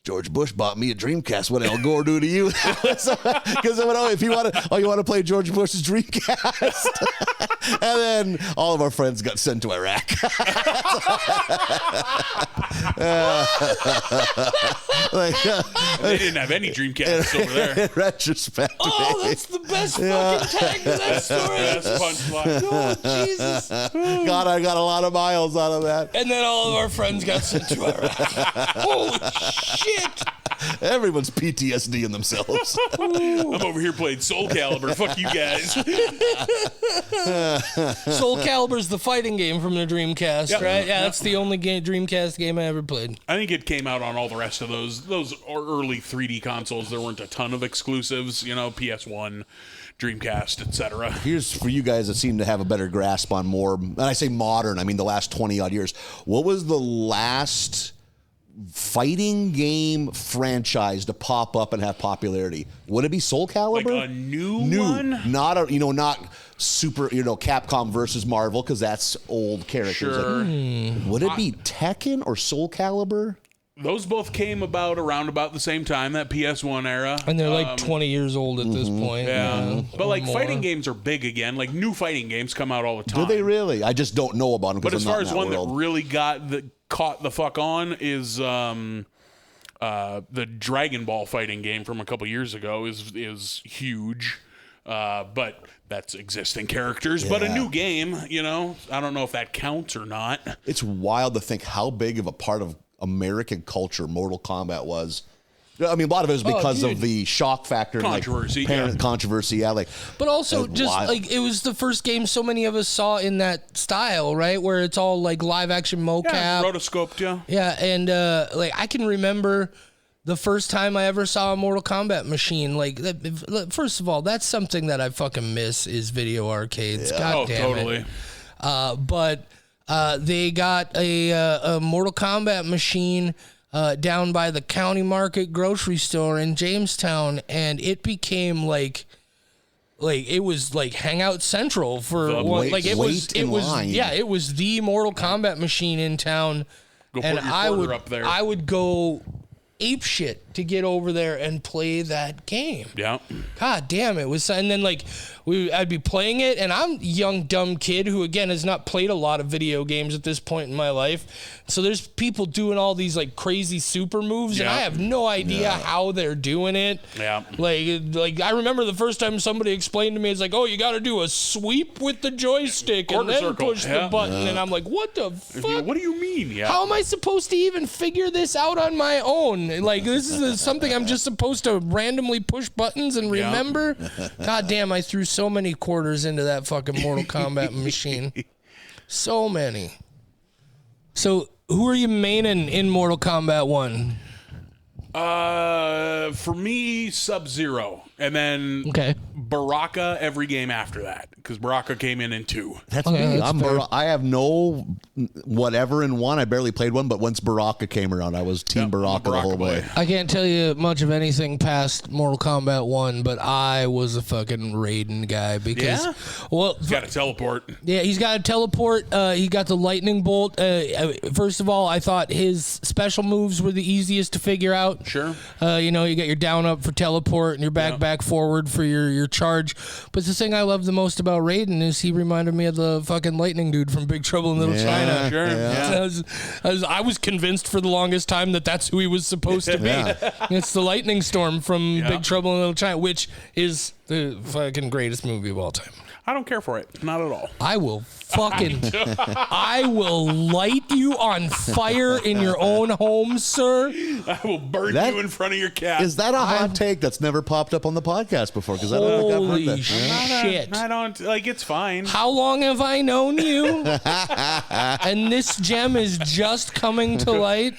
George Bush bought me a Dreamcast. What El Gore do to you? Because if you want to play George Bush's Dreamcast. And then all of our friends got sent to Iraq. They didn't have any Dreamcasts over there. In retrospect. Oh, that's the best fucking tag to that story. Best punchline. Oh, Jesus. God, I got a lot of miles out of that. And then all of our friends got sent to Iraq. Holy shit. Everyone's PTSD in themselves. I'm over here playing Soul Calibur. Fuck you guys. Soul Calibur's the fighting game from the Dreamcast, right? Yeah, that's the only Dreamcast game I ever played. I think it came out on all the rest of those early 3D consoles. There weren't a ton of exclusives, PS1, Dreamcast, etc. Here's for you guys that seem to have a better grasp on more, and I say modern, I mean the last 20 odd years. What was the last fighting game franchise to pop up and have popularity? Would it be Soul Calibur? Like a new one? Not super, Capcom versus Marvel, because that's old characters. Sure. Would it be Tekken or Soul Calibur? Those both came around about the same time, that PS1 era. And they're like 20 years old at this point. Yeah. But like fighting games are big again. Like new fighting games come out all the time. Do they really? I just don't know about them. But as far as one world that really caught the fuck on is the Dragon Ball fighting game from a couple years ago is huge. But that's existing characters. Yeah. But a new game, I don't know if that counts or not. It's wild to think how big of a part of American culture Mortal Kombat was. I mean, a lot of it was because of the shock factor, controversy, controversy, yeah. But also, just wild. Like it was the first game so many of us saw in that style, right? Where it's all like live action mocap, rotoscoped, yeah. And I can remember the first time I ever saw a Mortal Kombat machine. Like, first of all, that's something that I fucking miss is video arcades. Yeah. God damn totally. But they got a Mortal Kombat machine down by the County Market grocery store in Jamestown, and it became like it was like Hangout Central for one. Like it was the Mortal Kombat machine in town, and I would go ape shit to get over there and play that game. Yeah. God damn, it was, and then I'd be playing it, and I'm a young dumb kid who again has not played a lot of video games at this point in my life. So there's people doing all these like crazy super moves, and I have no idea how they're doing it. Yeah. Like I remember the first time somebody explained to me, it's like, oh, you got to do a sweep with the joystick and then push the button, and I'm like, what the fuck? What do you mean? Yeah. How am I supposed to even figure this out on my own? Like this is something I'm just supposed to randomly push buttons and remember? God damn, I threw so many quarters into that fucking Mortal Kombat machine. So many. So, who are you maining in Mortal Kombat 1? For me, Sub-Zero And then Okay. Baraka every game after that, because Baraka came in 2. That's Okay, me. that's fair. I have no whatever in 1. I barely played 1, but once Baraka came around, I was Team Yep, I'm a Baraka the Baraka whole way. boy. I can't tell you much of anything past Mortal Kombat 1, but I was a fucking Raiden guy because, Yeah? well, Got to teleport. yeah, he's got a teleport. He got the lightning bolt. First of all, I thought his special moves were the easiest to figure out. Sure. You know, you got your down up for teleport and your back forward for your charge. But the thing I love the most about Raiden is he reminded me of the fucking lightning dude from Big Trouble in Little China. Sure. Yeah. I was convinced for the longest time that that's who he was supposed to be. It's the lightning storm from Big Trouble in Little China, which is the fucking greatest movie of all time. I don't care for it. Not at all. I will I will light you on fire in your own home, sir. I will burn That- you in front of your cat. Is that a hot take that's never popped up on the podcast before? Because I don't think I've heard Holy that. shit. I don't, like, it's fine. How long have I known you? And this gem is just coming to light.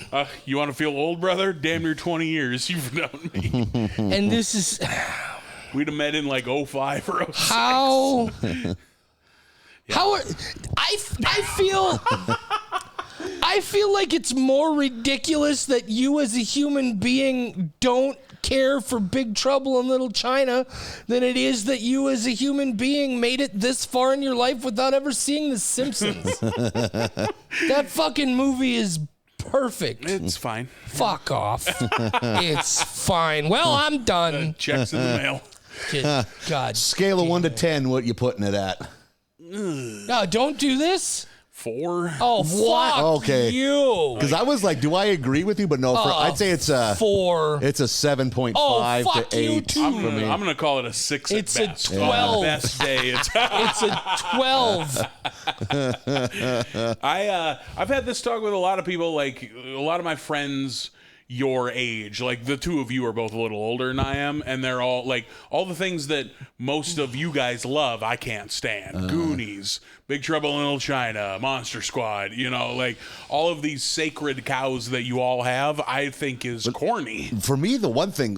You want to feel old, brother? Damn near 20 years you've known me. And this is We'd have met in like 05 or 06. how I feel like it's more ridiculous that you as a human being don't care for Big Trouble in Little China than it is that you as a human being made it this far in your life without ever seeing The Simpsons. That fucking movie is perfect. It's fine. Fuck off. It's fine. Well, I'm done. Checks in the mail. God. Scale of 1 to 10, what you putting it at? No, don't do this. 4. Oh, fuck Okay. you. Because I was like, do I agree with you? But no, I'd say it's a 4. It's a 7.5 Oh, fuck to 8 you too. I'm gonna call it a 6 It's at a best. 12. On the best day. It's It's a 12. I've had this talk with a lot of people, like a lot of my friends your age. Like the two of you are both a little older than I am, and they're all like all the things that most of you guys love, I can't stand. Goonies, Big Trouble in Little China, Monster Squad, you know, like all of these sacred cows that you all have, I think is corny. For me, the one thing,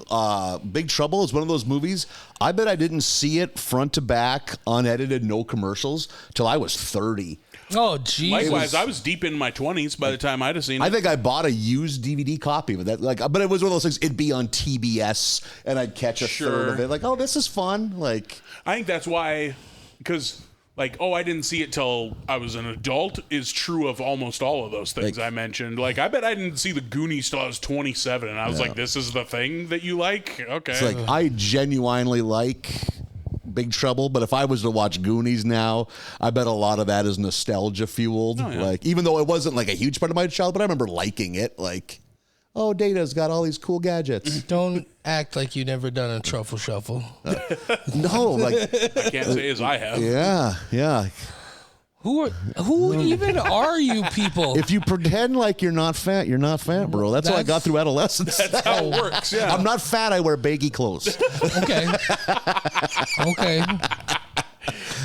Big Trouble is one of those movies, I bet I didn't see it front to back, unedited, no commercials, till I was 30. Oh, Jesus. Likewise, I was deep in my 20s by the time I'd have seen it. I think I bought a used DVD copy of that. But it was one of those things. It'd be on TBS, and I'd catch a third of it. Like, oh, this is fun. Like, I think that's why, because like, oh, I didn't see it till I was an adult is true of almost all of those things I mentioned. Like, I bet I didn't see the Goonies till I was 27, and I was like, this is the thing that you like? Okay. it's like I genuinely like Big Trouble, but if I was to watch Goonies now, I bet a lot of that is nostalgia fueled. Like, even though it wasn't like a huge part of my childhood, but I remember liking it. Like, oh, Data's got all these cool gadgets. Don't act like you never done a truffle shuffle. No, like, I can't say as I have. yeah. Who even are you people? If you pretend like you're not fat, bro. That's how I got through adolescence. That's how it works, yeah. I'm not fat. I wear baggy clothes. Okay. Okay.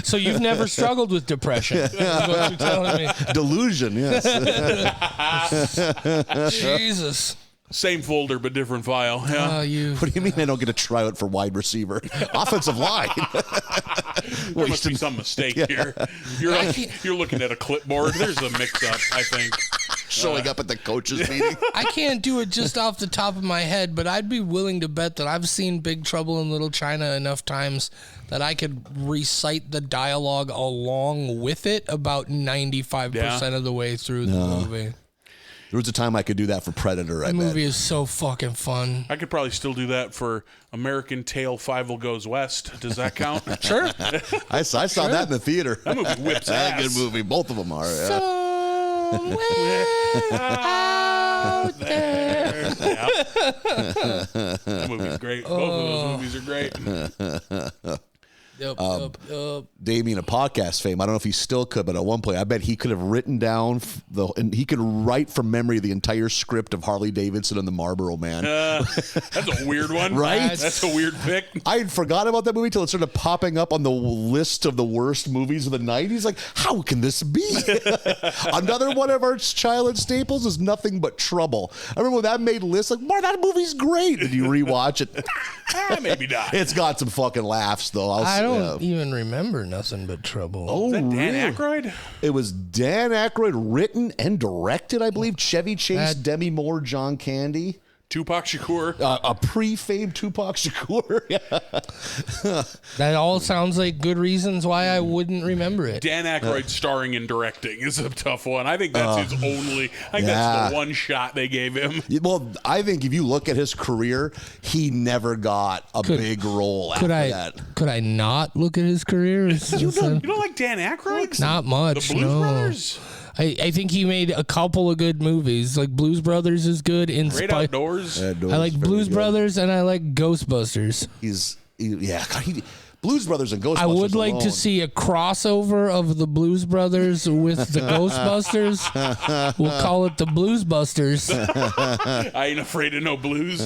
So you've never struggled with depression. Is what you're telling me. Delusion, yes. Jesus. Same folder, but different file. Yeah. You. What do you mean I don't get a tryout for wide receiver? Offensive line. There must be some mistake here. You're looking at a clipboard. There's a mix-up, I think. Showing up at the coaches meeting. I can't do it just off the top of my head, but I'd be willing to bet that I've seen Big Trouble in Little China enough times that I could recite the dialogue along with it about 95% of the way through the movie. There was a time I could do that for Predator. The movie is so fucking fun. I could probably still do that for American Tail 5 Goes West. Does that count? Sure. I saw that in the theater. That movie whips That's a ass. good movie. Both of them are. Yeah. Somewhere out there. That movie's great. Both of those movies are great. Damien of podcast fame. I don't know if he still could, but at one point, I bet he could have written down and he could write from memory the entire script of Harley Davidson and the Marlboro Man. That's a weird one, right? That's a weird pick. I had forgot about that movie till it started popping up on the list of the worst movies of the 90s. Like, how can this be? Another one of our childhood staples is Nothing But Trouble. I remember when that made lists, like, boy, that movie's great. And you rewatch it. Maybe not. It's got some fucking laughs, though. I don't even remember Nothing But Trouble. Oh, Is that Dan really? Aykroyd? It was Dan Aykroyd, written and directed, I believe. Chevy Chase, Demi Moore, John Candy. Tupac Shakur. A pre-famed Tupac Shakur. That all sounds like good reasons why I wouldn't remember it. Dan Aykroyd starring and directing is a tough one. I think that's his only. I think that's the one shot they gave him. Well, I think if you look at his career, he never got a big role after that. Could I not look at his career? You don't like Dan Aykroyd? Not much. The Blues Brothers? I think he made a couple of good movies. Like Blues Brothers is good. Great Outdoors. I like Blues Brothers and I like Ghostbusters. Blues Brothers and Ghostbusters. I would like alone. to see a crossover of the Blues Brothers with the Ghostbusters. We'll call it the Blues Busters. I ain't afraid of no blues.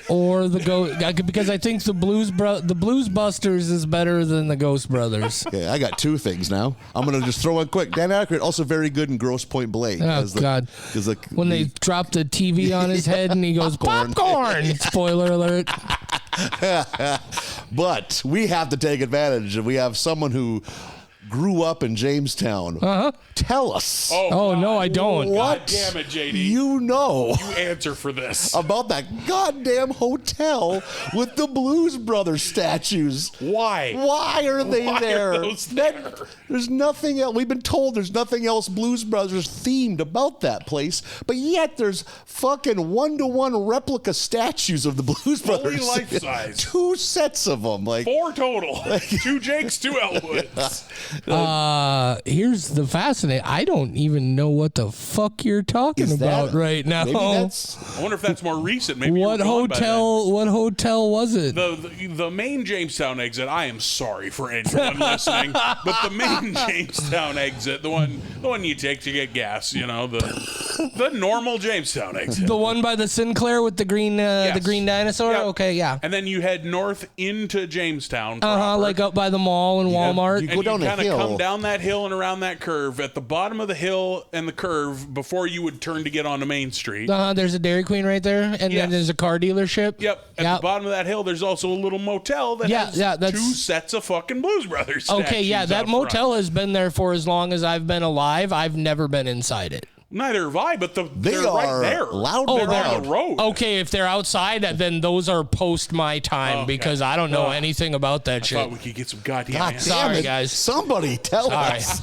Or because I think the Blues Busters is better than the Ghost Brothers. Okay, I got two things now. I'm gonna just throw in quick. Dan Aykroyd also very good in Grosse Pointe Blank. Oh God! When they drop the TV on his head and he goes popcorn. Spoiler alert. But we have to take advantage, and we have someone who grew up in Jamestown. Tell us. Oh no, I don't. What? God damn it, JD. You know You answer for this. about that goddamn hotel with the Blues Brothers statues. Why? Why are they Why are there? those there? There's nothing else. We've been told there's nothing else Blues Brothers themed about that place, but yet there's fucking 1-to-1 replica statues of the Blues Fully Brothers. life size. 2 sets of them. Like 4 total. 2 Jakes, 2 Elwoods. Here's the fascinating. I don't even know what the fuck you're talking Is that- about right now. maybe that's I wonder if that's more recent. Maybe What you were gone by hotel? What hotel was it? then. The main Jamestown exit. I am sorry for anyone listening, but the main Jamestown exit, the one you take to get gas, the normal Jamestown exit. The one by the Sinclair with the green dinosaur. Yep. Okay, yeah. And then you head north into Jamestown. Like up by the mall and Walmart. you And go down you a kind of hill. come down that hill and around that curve. At the bottom of the hill and the curve, before you would turn to get onto Main Street. There's a Dairy Queen right there, and then Yes. there's a car dealership. Yep. At the bottom of that hill, there's also a little motel that has that's 2 sets of fucking Blues Brothers statues. Okay, yeah, that out motel front. has been there for as long as I've been alive. I've never been inside it. Neither have I, but they they're are right there. loud. Oh, and They're proud. on the road. Okay, if they're outside, then those are post my time Okay. because I don't know anything about that I shit. thought we could get some goddamn God answers. Sorry, damn it. guys. Somebody tell Sorry. us.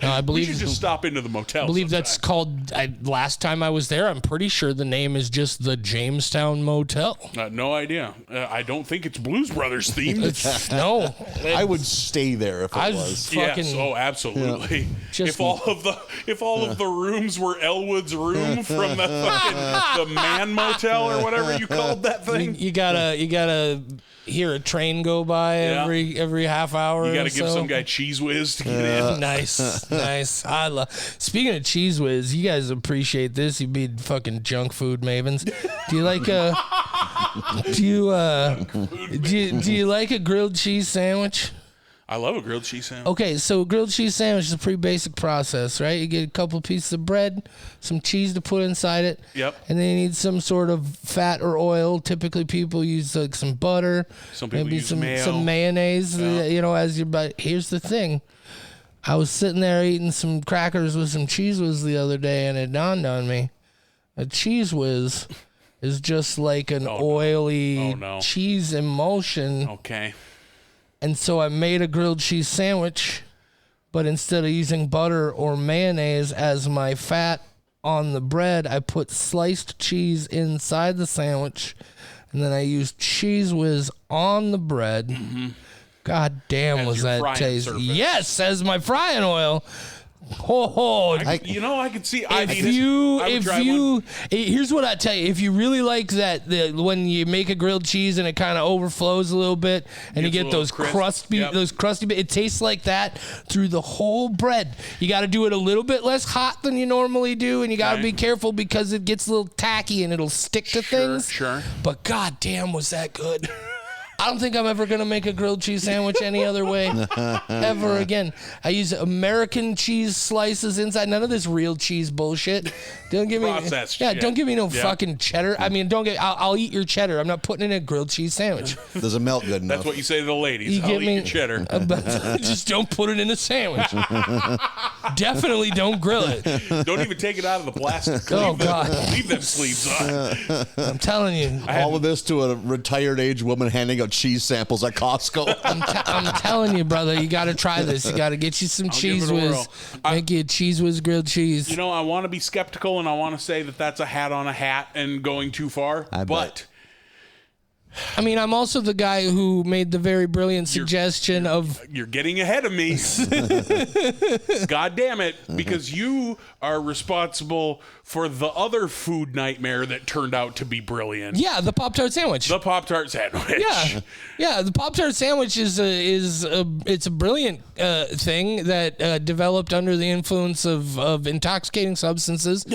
No, I We believe should just stop into the motel. I believe that's called. Last time I was there, I'm pretty sure the name is just the Jamestown Motel. No idea. I don't think it's Blues Brothers themed. No, I would stay there if it I was. was fucking. Yes, absolutely. Just- if all of the rooms were Elwood's room from the Man Motel or whatever you called that thing, You gotta hear a train go by every half hour. you got to or give so. some guy Cheese Whiz to get in. Nice. I love. Speaking of Cheese Whiz, you guys appreciate this. You be fucking junk food mavens. Do you like a? Do you like a grilled cheese sandwich? I love a grilled cheese sandwich. Okay, so a grilled cheese sandwich is a pretty basic process, right? You get a couple pieces of bread, some cheese to put inside it. Yep. And then you need some sort of fat or oil. Typically, people use like some butter. Some people maybe use some mayo. some mayonnaise. As your. But here's the thing. I was sitting there eating some crackers with some Cheese Whiz the other day, and it dawned on me, a Cheese Whiz is just like an oily cheese emulsion. Okay. And so I made a grilled cheese sandwich, but instead of using butter or mayonnaise as my fat on the bread, I put sliced cheese inside the sandwich, and then I used Cheese Whiz on the bread. Mm-hmm. God damn, As was your that frying tasty. surface. Yes, as my frying oil. I could see. Here's what I tell you: if you really like that, when you make a grilled cheese and it kind of overflows a little bit, and you get those crusty, it tastes like that through the whole bread. You got to do it a little bit less hot than you normally do, and you got to be careful because it gets a little tacky and it'll stick to things. Sure. But goddamn, was that good? I don't think I'm ever going to make a grilled cheese sandwich any other way ever again. I use American cheese slices inside. None of this real cheese bullshit. Don't give me shit. Don't give me no fucking cheddar. I mean, I'll eat your cheddar. I'm not putting it in a grilled cheese sandwich. Doesn't melt good enough. That's what you say to the ladies. I'll eat your cheddar. Just don't put it in a sandwich. Definitely don't grill it. Don't even take it out of the plastic. God. Leave them sleeves on. I'm telling you. All of this to a retired age woman handing out cheese samples at Costco. I'm telling you, brother, you got to try this. You got to get you some Cheese Whiz. Make you a Cheese Whiz grilled cheese. You know, I want to be skeptical and I want to say that that's a hat on a hat and going too far. But I mean, I'm also the guy who made the very brilliant suggestion of... You're getting ahead of me. God damn it. Because you are responsible for the other food nightmare that turned out to be brilliant. Yeah, the Pop-Tart sandwich. The Pop-Tart sandwich. Yeah. The Pop-Tart sandwich it's a brilliant thing that developed under the influence of intoxicating substances.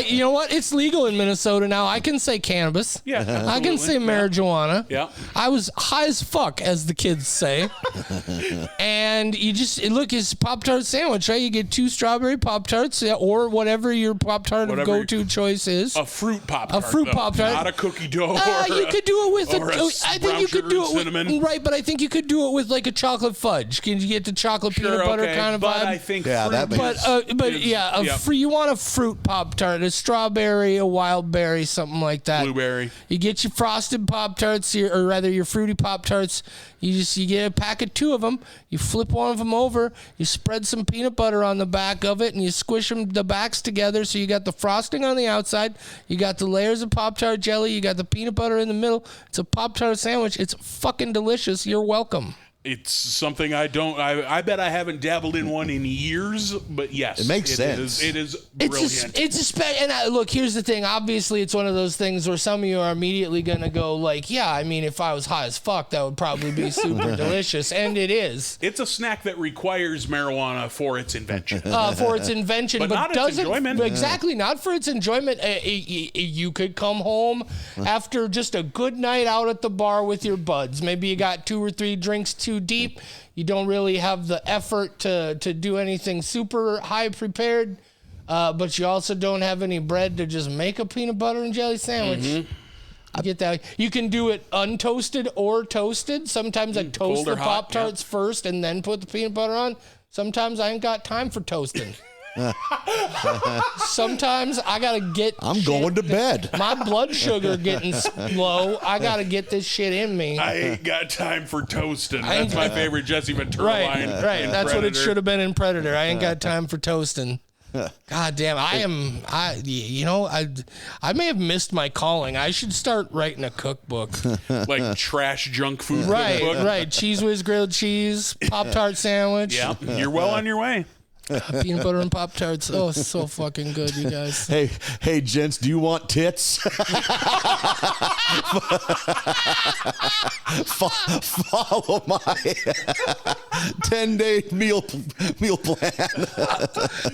You know what? It's legal in Minnesota now. I can say cannabis. Yeah, absolutely. I can say marijuana. Yeah. I was high as fuck, as the kids say. And you just look, it's Pop-Tart sandwich, right? You get 2 strawberry Pop-Tarts or whatever your Pop-Tart of go-to choice is. A fruit Pop-Tart. A fruit Pop-Tart. Not a cookie dough. You could do it with I think you could do it with, right, but I think you could do it with like a chocolate fudge. Can you get the chocolate peanut butter kind of but vibe? I think you want a fruit Pop-Tart, a strawberry, a wild berry, something like that. Blueberry. You get your frosted Pop-Tarts, or rather your fruity Pop-Tarts. You get a pack of 2 of them. You flip one of them over. You spread some peanut butter on the back of it, and you squish the backs together. So you got the frosting on the outside. You got the layers of Pop-Tart jelly. You got the peanut butter in the middle. It's a Pop-Tart sandwich. It's fucking delicious. You're welcome. It's something I bet I haven't dabbled in one in years, but yes. It makes sense. It is brilliant. Look, here's the thing. Obviously, it's one of those things where some of you are immediately going to go like, yeah, I mean, if I was high as fuck, that would probably be super delicious. And it is. It's a snack that requires marijuana for its invention. But not its enjoyment. Exactly, not for its enjoyment. You could come home after just a good night out at the bar with your buds. Maybe you got 2 or 3 drinks too deep. You don't really have the effort to do anything super high prepared, but you also don't have any bread to just make a peanut butter and jelly sandwich. You get that. You can do it untoasted or toasted. Sometimes I toast the Pop-Tarts first and then put the peanut butter on. Sometimes I ain't got time for toasting. Sometimes I gotta get. I'm going to bed. My blood sugar getting low. I gotta get this shit in me. I ain't got time for toasting. That's my favorite Jesse Ventura line. Right. That's what it should have been in Predator. I ain't got time for toasting. God damn, I may have missed my calling. I should start writing a cookbook. Like trash junk food cookbook. Right. Cheese Whiz grilled cheese, Pop-Tart sandwich. Yeah, you're well on your way. Peanut butter and Pop-Tarts. Oh, it's so fucking good, you guys. Hey, gents, do you want tits? Follow my 10-day meal plan.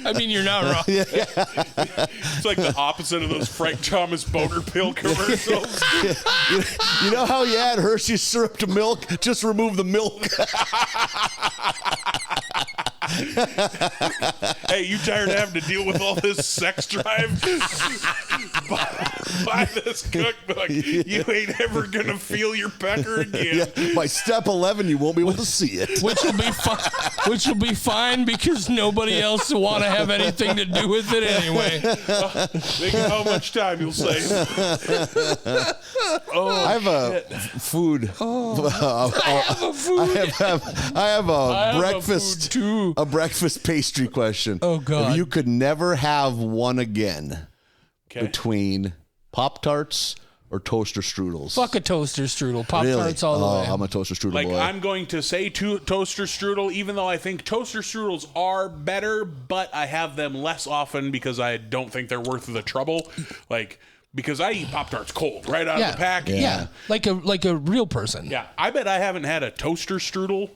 I mean, you're not wrong. It's like the opposite of those Frank Thomas boner pill commercials. You know how you add Hershey's syrup to milk? Just remove the milk. Hey, you tired of having to deal with all this sex drive? Buy this cookbook. You ain't ever gonna feel your pecker again. Yeah, by step 11, you won't be able to see it. Which will be fine because nobody else will want to have anything to do with it anyway. Think of how much time you'll save. I have a food. I have a breakfast. A breakfast pastry question. Oh, God. If you could never have one again between Pop-Tarts or toaster strudels? Fuck a toaster strudel. Pop-Tarts all the way. I'm a toaster strudel Like, boy. I'm going to say toaster strudel, even though I think toaster strudels are better, but I have them less often because I don't think they're worth the trouble. Like, because I eat Pop-Tarts cold, right out of the pack. Yeah. Like a real person. Yeah. I bet I haven't had a toaster strudel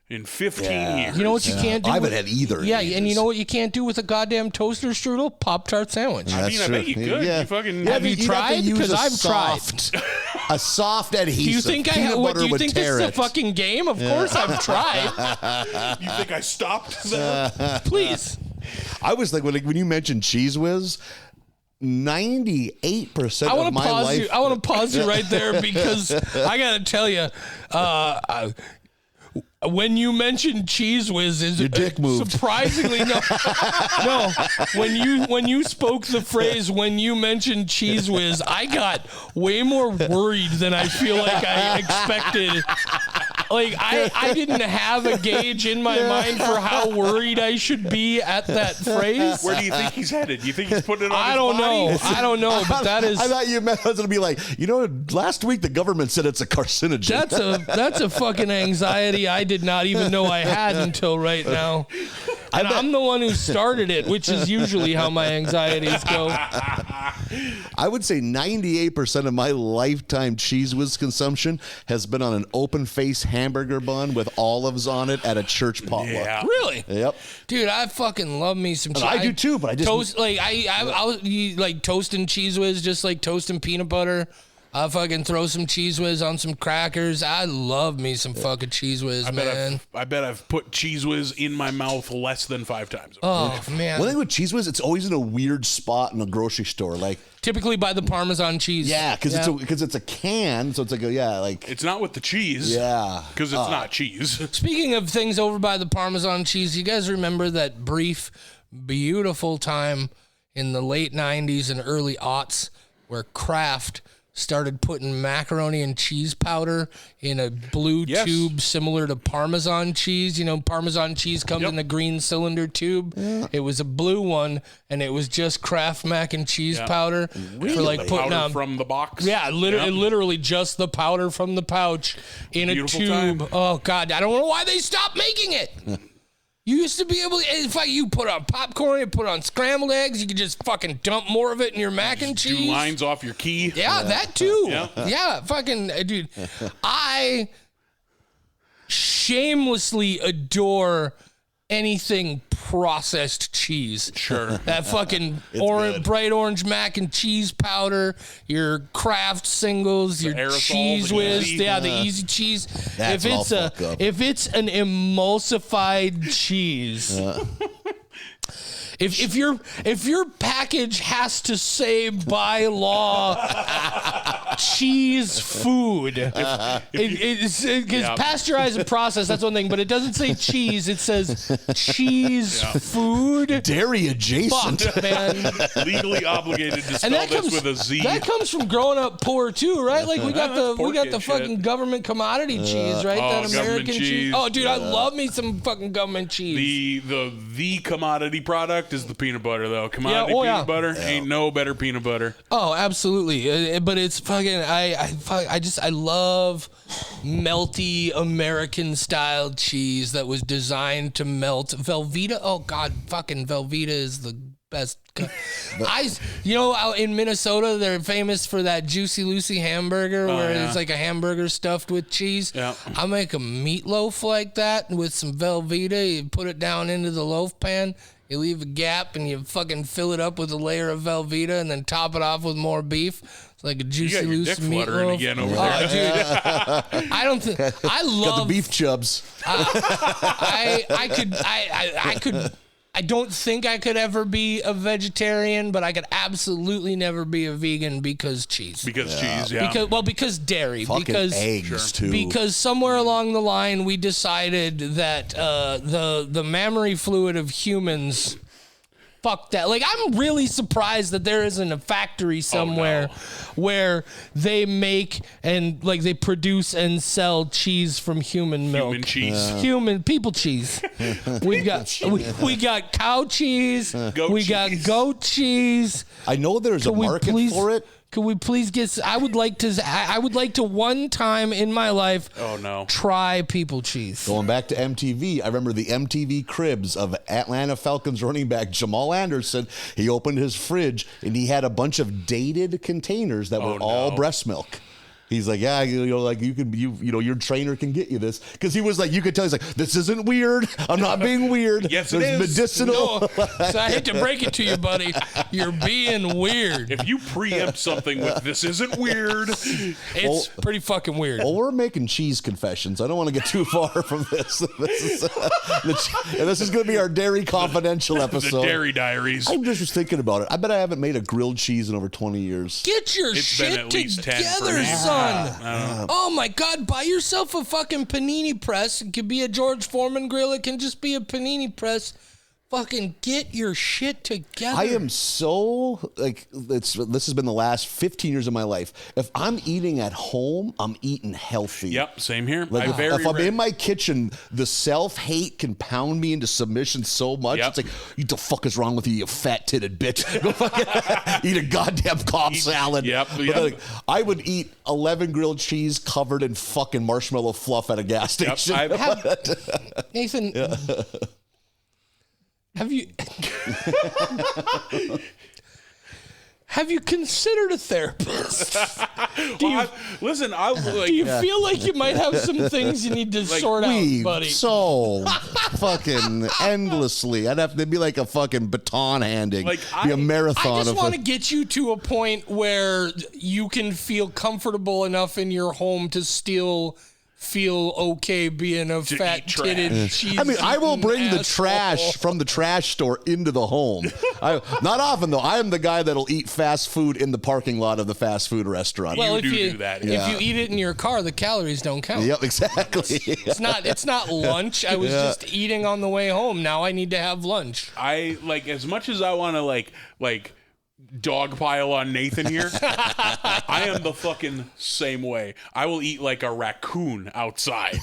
in 15 years. You know what you can't do? I haven't had either. Yeah, and you know what you can't do with a goddamn toaster strudel? Pop-Tart sandwich. I mean, I bet you could. Yeah. You fucking... Have you tried? Because I've tried. A soft adhesive. Do you think Peanut butter do you would think this tear is a it. fucking game? Of course I've tried. You think I stopped there? Please. I was like, when you mentioned Cheese Whiz, 98% I want of to my pause life. you. I want to pause you right there because I gotta tell you, when you mentioned Cheese Whiz, Your dick moved. Surprisingly, no. When you spoke the phrase "when you mentioned Cheese Whiz," I got way more worried than I feel like I expected. Like I didn't have a gauge in my mind for how worried I should be at that phrase. Where do you think he's headed? Do you think he's putting it on I his don't body? know. I don't know, but that is. I thought you meant I was going to be like, last week the government said it's a carcinogen. That's a fucking anxiety I did not even know I had until right now. And I'm the one who started it, which is usually how my anxieties go. I would say 98% of my lifetime Cheese Whiz consumption has been on an open face hamburger bun with olives on it at a church potluck. Yeah. Really? Yep. Dude, I fucking love me some cheese. I do too, but I just toast like I was like toasting Cheese Whiz, just like toasting peanut butter. I'll fucking throw some Cheese Whiz on some crackers. I love me some fucking Cheese Whiz, man. I bet I've put Cheese Whiz in my mouth less than 5 times. Oh, man. One thing with Cheese Whiz, it's always in a weird spot in a grocery store. Like, Typically by the Parmesan cheese. yeah, because it's a can, so it's like It's not with the cheese. Yeah. Because it's not cheese. Speaking of things over by the Parmesan cheese, you guys remember that brief, beautiful time in the late 90s and early aughts where Kraft started putting macaroni and cheese powder in a blue tube similar to Parmesan cheese. You know, Parmesan cheese comes in a green cylinder tube. Yeah. It was a blue one, and it was just Kraft mac and cheese powder for like putting powder on from the box. Yeah, literally just the powder from the pouch in Beautiful a tube. time. Oh God, I don't know why they stopped making it. You used to be able to, in fact, you put on popcorn, you put on scrambled eggs, you could just fucking dump more of it in your mac and cheese. 2 lines off your key. Yeah, that too. Yeah. Fucking, dude. I shamelessly adore anything processed cheese. Sure. That fucking good. bright orange mac and cheese powder, your Kraft singles, your aerosols, Cheese the Whiz, easy. the easy cheese. That's all fucked up. If it's an emulsified cheese. If your package has to say by law cheese food, because pasteurized and processed, that's one thing, but it doesn't say cheese, it says cheese food. Dairy adjacent. Fuck, man. Legally obligated to spell this with a Z. That comes from growing up poor too, right? Like we got the shit. fucking government commodity cheese, right? That government American cheese. cheese. Oh, dude, I love me some fucking government cheese. The commodity product is the peanut butter, though. Commodity Yeah, peanut butter ain't no better peanut butter. Oh, absolutely. But it's fucking. I love melty American style cheese that was designed to melt. Velveeta. Oh God, fucking Velveeta is the best. Out in Minnesota, they're famous for that Juicy Lucy hamburger where it's like a hamburger stuffed with cheese. Yeah. I make a meatloaf like that with some Velveeta. You put it down into the loaf pan. You leave a gap and you fucking fill it up with a layer of Velveeta and then top it off with more beef. It's like a Juicy You got your dick Lucy fluttering meatloaf. again over there. Dude, I don't think I love Got the beef chubs. I don't think I could ever be a vegetarian, but I could absolutely never be a vegan because cheese. Because cheese, yeah. Because dairy. Fucking because eggs too. Because somewhere along the line we decided that the mammary fluid of humans. Fuck that. Like, I'm really surprised that there isn't a factory somewhere where they make and, like, they produce and sell cheese from human milk. Human cheese. People cheese. we got cow cheese. Goat we got cheese. goat cheese. I know there's a market for it. Could we please get? I would like to one time in my life. Oh no! Try people cheese. Going back to MTV, I remember the MTV Cribs of Atlanta Falcons running back Jamal Anderson. He opened his fridge and he had a bunch of dated containers that were all breast milk. He's like, yeah, your trainer can get you this. Because he was like, you could tell, he's like, this isn't weird. I'm not being weird. Yes, it is. No. Medicinal. So I hate to break it to you, buddy. You're being weird. If you preempt something with this isn't weird, it's pretty fucking weird. Well, we're making cheese confessions. I don't want to get too far from this. This is going to be our Dairy Confidential episode. The Dairy Diaries. I just was thinking about it. I bet I haven't made a grilled cheese in over 20 years. Get your It's been shit at least 10 for together, me. son. Oh my God, buy yourself a fucking panini press. It could be a George Foreman grill. It can just be a panini press. Fucking get your shit together. I am so, this has been the last 15 years of my life. If I'm eating at home, I'm eating healthy. Yep, same here. If I'm in my kitchen, the self-hate can pound me into submission so much. Yep. It's like, what the fuck is wrong with you fat-titted bitch? Go fucking eat a goddamn Cobb salad. Yep. But I would eat 11 grilled cheese covered in fucking marshmallow fluff at a gas station. Nathan, have you considered a therapist? Do you feel like you might have some things you need to sort out, buddy? So fucking endlessly. I'd have to be like a fucking baton handing. Be a marathon. I just want to get you to a point where you can feel comfortable enough in your home to still feel okay being a fat-titted cheese. I mean, I will bring the trash from the trash store into the home. Not often, though. I am the guy that'll eat fast food in the parking lot of the fast food restaurant. Well, if you do that. If you eat it in your car, the calories don't count. Yep, exactly. It's not lunch. I was just eating on the way home. Now I need to have lunch. I as much as I want to like dogpile on Nathan here. I am the fucking same way. I will eat like a raccoon outside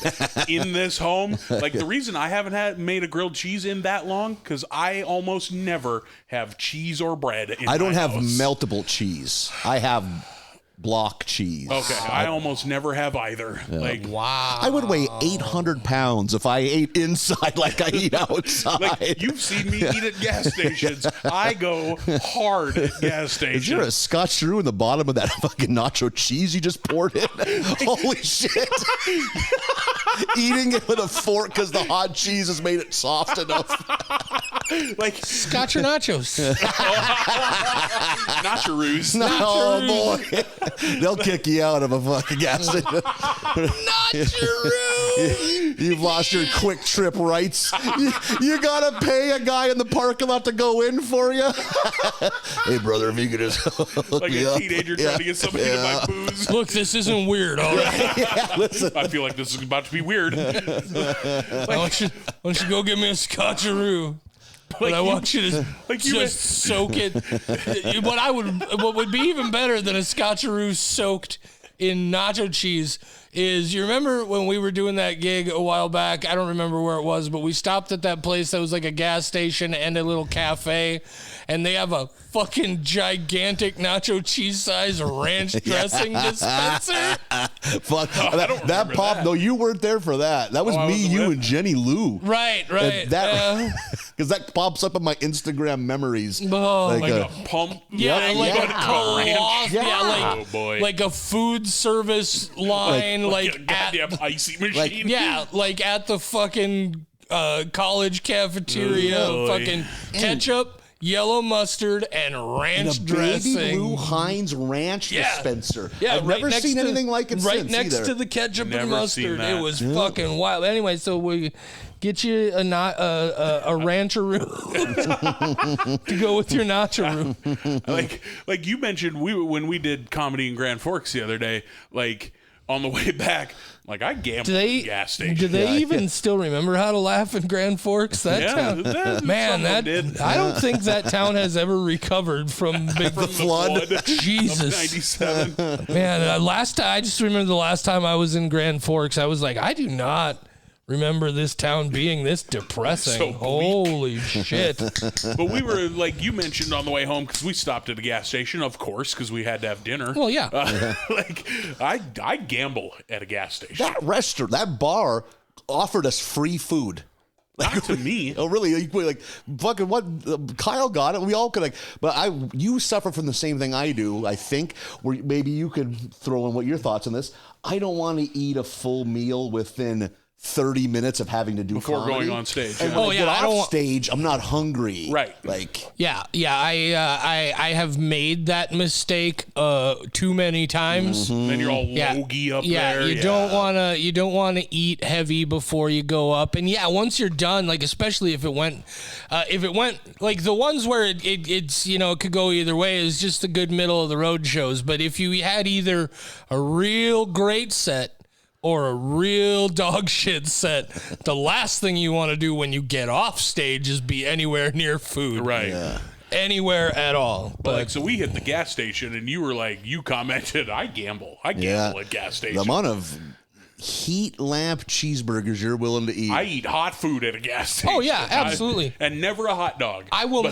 in this home. Like the reason I haven't made a grilled cheese in that long because I almost never have cheese or bread. I don't have house. meltable cheese. I have block cheese. Okay, I almost never have either. Yeah. Like wow, I would weigh 800 pounds if I ate inside like I eat outside. Like you've seen me eat at gas stations. I go hard at gas stations. Is there a scotcheroo in the bottom of that fucking nacho cheese you just poured in? Holy shit! Eating it with a fork because the hot cheese has made it soft enough. Like Scotch or nachos? Nacharoos. Oh boy. They'll kick you out of a fucking gas station. You've lost your quick trip rights. You gotta pay a guy in the parking lot to go in for you. Hey brother, if you could just hook like me a up. teenager trying to get somebody to buy booze. Look, this isn't weird, all right? Listen. I feel like this is about to be weird. Why don't you go get me a scotcheroo? But I want you to just soak it. What would be even better than a scotcheroo soaked in nacho cheese is, you remember when we were doing that gig a while back? I don't remember where it was, but we stopped at that place that was like a gas station and a little cafe, and they have a fucking gigantic nacho cheese size ranch dressing dispenser. Fuck. That pop, that. though, you weren't there for that. That was me, you, and Jenny Lou. Right. Because that pops up in my Instagram memories. Oh, like a pump. Yeah, like a colossal, Oh boy. like a food service line, like a goddamn icy machine. like at the fucking college cafeteria, fucking ketchup, yellow mustard, and ranch and a dressing. Baby Lou Heinz ranch dispenser. Yeah, I've never seen anything like it right since next either. to the ketchup Never and seen mustard. that. It was fucking wild. Anyway, so we get you a rancheroo to go with your nacharoo. Like you mentioned, when we did comedy in Grand Forks the other day, like on the way back, like I gambled at the gas station. Do they even still remember how to laugh in Grand Forks? That town, I don't think that town has ever recovered from the flood. Jesus, '97. Man, I just remember the last time I was in Grand Forks, I was like, I do not remember this town being this depressing. So bleak. Holy shit. But we were, like you mentioned on the way home, because we stopped at a gas station, of course, because we had to have dinner. Well, yeah. Like, I gamble at a gas station. That restaurant, that bar offered us free food. Not to me. Oh, really? Like, fucking what? Kyle got it. We all could, like, but you suffer from the same thing I do, I think, where maybe you could throw in what your thoughts on this. I don't want to eat a full meal within 30 minutes of having to do Before comedy. going on stage. And Yeah. when I get off stage, I'm not hungry. Right. Like, Yeah. I have made that mistake too many times. Then you're all logy up there. You don't want to eat heavy before you go up. And yeah, once you're done, like especially if it went like the ones where it's it could go either way, is just the good middle of the road shows. But if you had either a real great set or a real dog shit set, the last thing you want to do when you get off stage is be anywhere near food. Right. yeah. Anywhere at all. But like, so we hit the gas station, and you were like, you commented, I gamble at gas stations. The amount of heat lamp cheeseburgers you're willing to eat. I eat hot food at a gas station. Oh, yeah, absolutely. And never a hot dog. I will.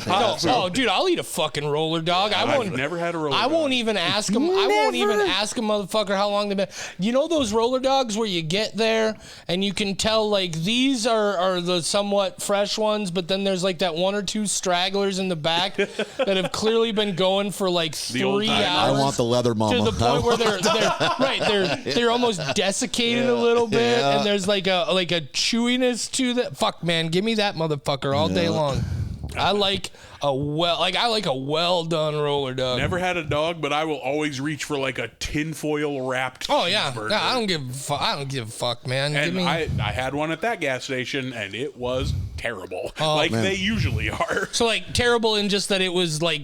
Dude, I'll eat a fucking roller dog. I've never had a roller dog. I won't even ask them. I won't even ask a motherfucker how long they've been. You know those roller dogs where you get there and you can tell like these are the somewhat fresh ones, but then there's like that one or two stragglers in the back that have clearly been going for like 3 hours. I want the leather mama. To the point where they're almost desiccated a little bit, and there's like a chewiness to that. Fuck, man, give me that motherfucker all day long. I like a well done roller dog. Never had a dog, but I will always reach for like a tinfoil wrapped. Oh yeah, cheeseburger. I don't give a fuck, man. And I had one at that gas station, and it was terrible, man. they usually are. So like terrible in just that it was like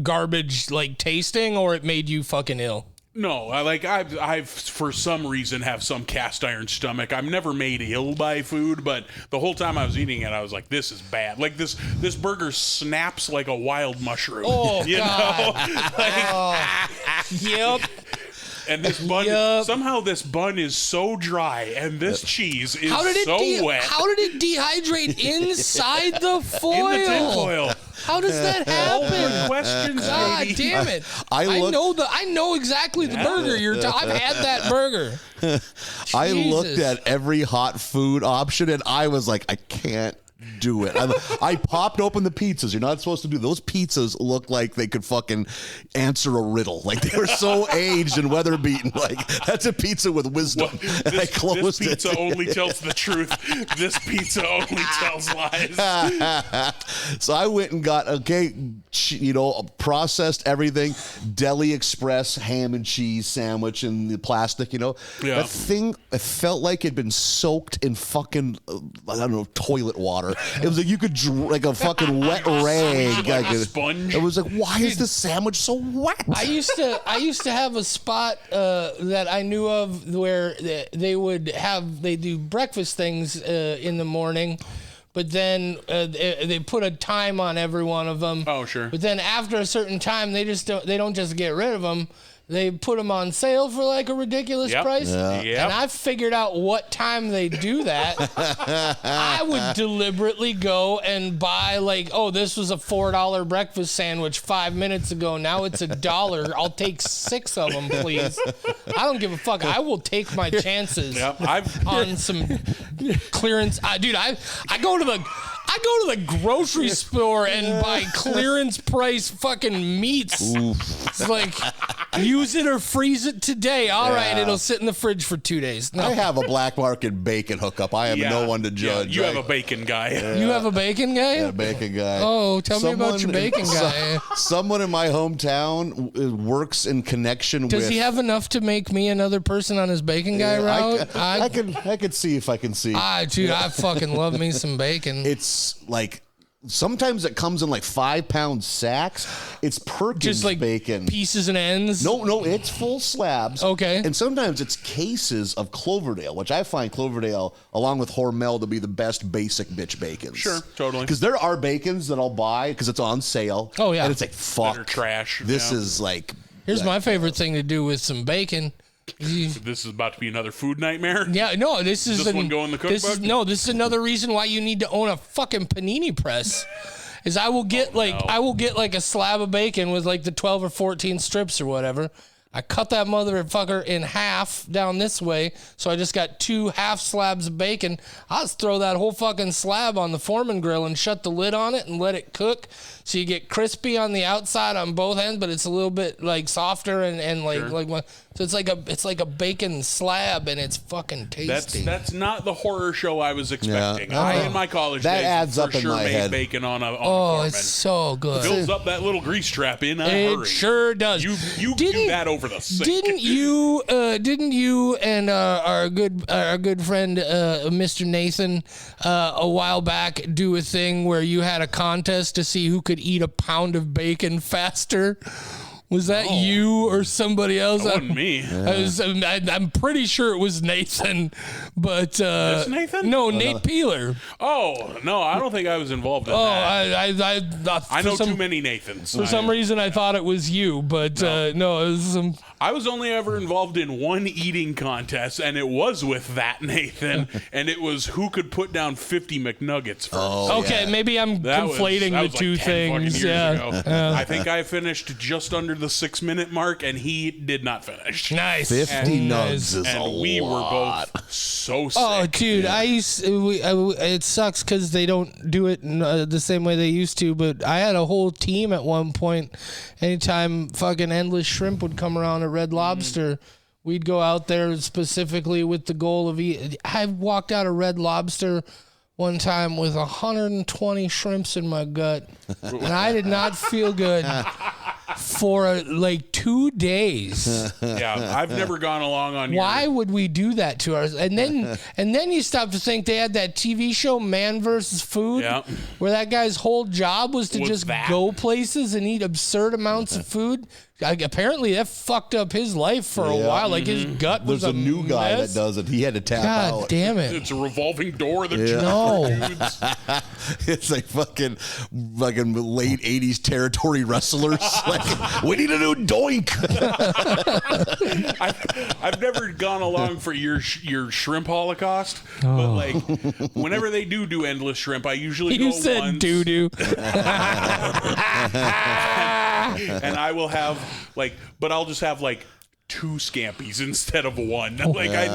garbage, like tasting, or it made you fucking ill. No, I've for some reason have some cast iron stomach. I'm never made ill by food, but the whole time I was eating it, I was like, this is bad. Like this burger snaps like a wild mushroom. Oh, you God. know? Yep. And this bun, somehow this bun is so dry, and this cheese is so wet. How did it dehydrate inside the foil? In the tinfoil. How does that happen? Good questions, God baby. damn it! I know exactly the burger you're talking. I've had that burger. I looked at every hot food option, and I was like, I can't do it. I popped open the pizzas. You're not supposed to do those. Pizzas look like they could fucking answer a riddle. Like they were so aged and weather beaten. Like that's a pizza with wisdom. And I closed this pizza it. only tells the truth. This pizza only tells lies. So I went and got processed everything. Deli Express ham and cheese sandwich in the plastic. That thing. It felt like it'd been soaked in fucking I don't know, toilet water. It was like you could like a fucking wet rag, like a sponge. It was like, why is this sandwich so wet? I used to have a spot that I knew of where they do breakfast things in the morning, but then they put a time on every one of them. Oh, sure. But then after a certain time, they don't just get rid of them. They put them on sale for like a ridiculous price. Yeah. Yep. And I figured out what time they do that. I would deliberately go and buy this was a $4 breakfast sandwich 5 minutes ago. Now it's $1. I'll take 6 of them, please. I don't give a fuck. I will take my chances on some clearance. Dude, I go to the grocery store and buy clearance price fucking meats. It's like, use it or freeze it today. All right, it'll sit in the fridge for 2 days. No. I have a black market bacon hookup. I have no one to judge. You have a bacon guy. You have a bacon guy? Yeah, a bacon guy. Oh, tell me about your bacon guy. Someone in my hometown works in connection with... Does he have enough to make me another person on his bacon guy route? I could see if I can see. Dude, I fucking love me some bacon. It's like... Sometimes it comes in like 5-pound sacks. It's Perkins just like bacon. Pieces and ends? No, it's full slabs. Okay. And sometimes it's cases of Cloverdale, which I find Cloverdale, along with Hormel, to be the best basic bitch bacons. Sure, totally. Because there are bacons that I'll buy because it's on sale. Oh, yeah. And it's like, fuck. That are trash. This is like... Here's my favorite thing to do with some bacon. This is about to be another food nightmare. Yeah, no, this is Does this one go in the cookbook? This is another reason why you need to own a fucking panini press. Is I will get like a slab of bacon with like the 12 or 14 strips or whatever. I cut that motherfucker in half down this way, so I just got 2 half slabs of bacon. I'll just throw that whole fucking slab on the Foreman grill and shut the lid on it and let it cook. So you get crispy on the outside on both ends, but it's a little bit like softer and like Sure. like so it's like a bacon slab and it's fucking tasty. That's not the horror show I was expecting. Yeah. I in my college That days adds for up in sure my made head. bacon on a Oh, Foreman. it's so good. Fills up that little grease trap in a It hurry. sure does. You do that over the sink. Didn't you and our good friend Mr. Nathan a while back do a thing where you had a contest to see who could eat a pound of bacon faster? Was that you or somebody else? That wasn't me. I'm pretty sure it was Nathan, but That's Nathan? No, Nate Peeler. Oh no, I don't think I was involved in Oh, that. I know for too many Nathans. For some reason, I thought it was you, but no, it was some. I was only ever involved in one eating contest, and it was with that Nathan, and it was who could put down 50 McNuggets first. Oh, Okay, yeah. maybe I'm conflating that the was two like 10 fucking things. years Yeah. ago. I think I finished just under the 6-minute mark, and he did not finish. Nice. 50 nugs is And a we lot. were both so sick. Oh, dude, it sucks because they don't do it in, the same way they used to. But I had a whole team at one point. Anytime fucking Endless Shrimp would come around at Red Lobster, we'd go out there specifically with the goal of eating. I walked out of Red Lobster one time with 120 shrimps in my gut, and I did not feel good for like 2 days. Yeah, I've never gone along on Why your... would we do that to us? And then you stop to think they had that TV show Man vs. Food, Yeah. where that guy's whole job was to Was just that? go places and eat absurd amounts of food. Apparently, that fucked up his life for a Yeah. while. Like his gut was There's a new guy mess. that does it. He had to tap God out. damn it! It's a revolving door that No. dudes. It's like fucking late 80s territory wrestlers. Like, we need a new doink. I've never gone along for your shrimp holocaust, but like whenever they do endless shrimp, I usually You go said once, doo doo. and I will have but I'll just have 2 scampies instead of 1. Like I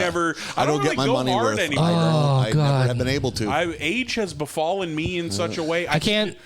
don't get really my go money hard worth. anymore. Oh, I God. never have been able to. Age has befallen me in such a way. I can't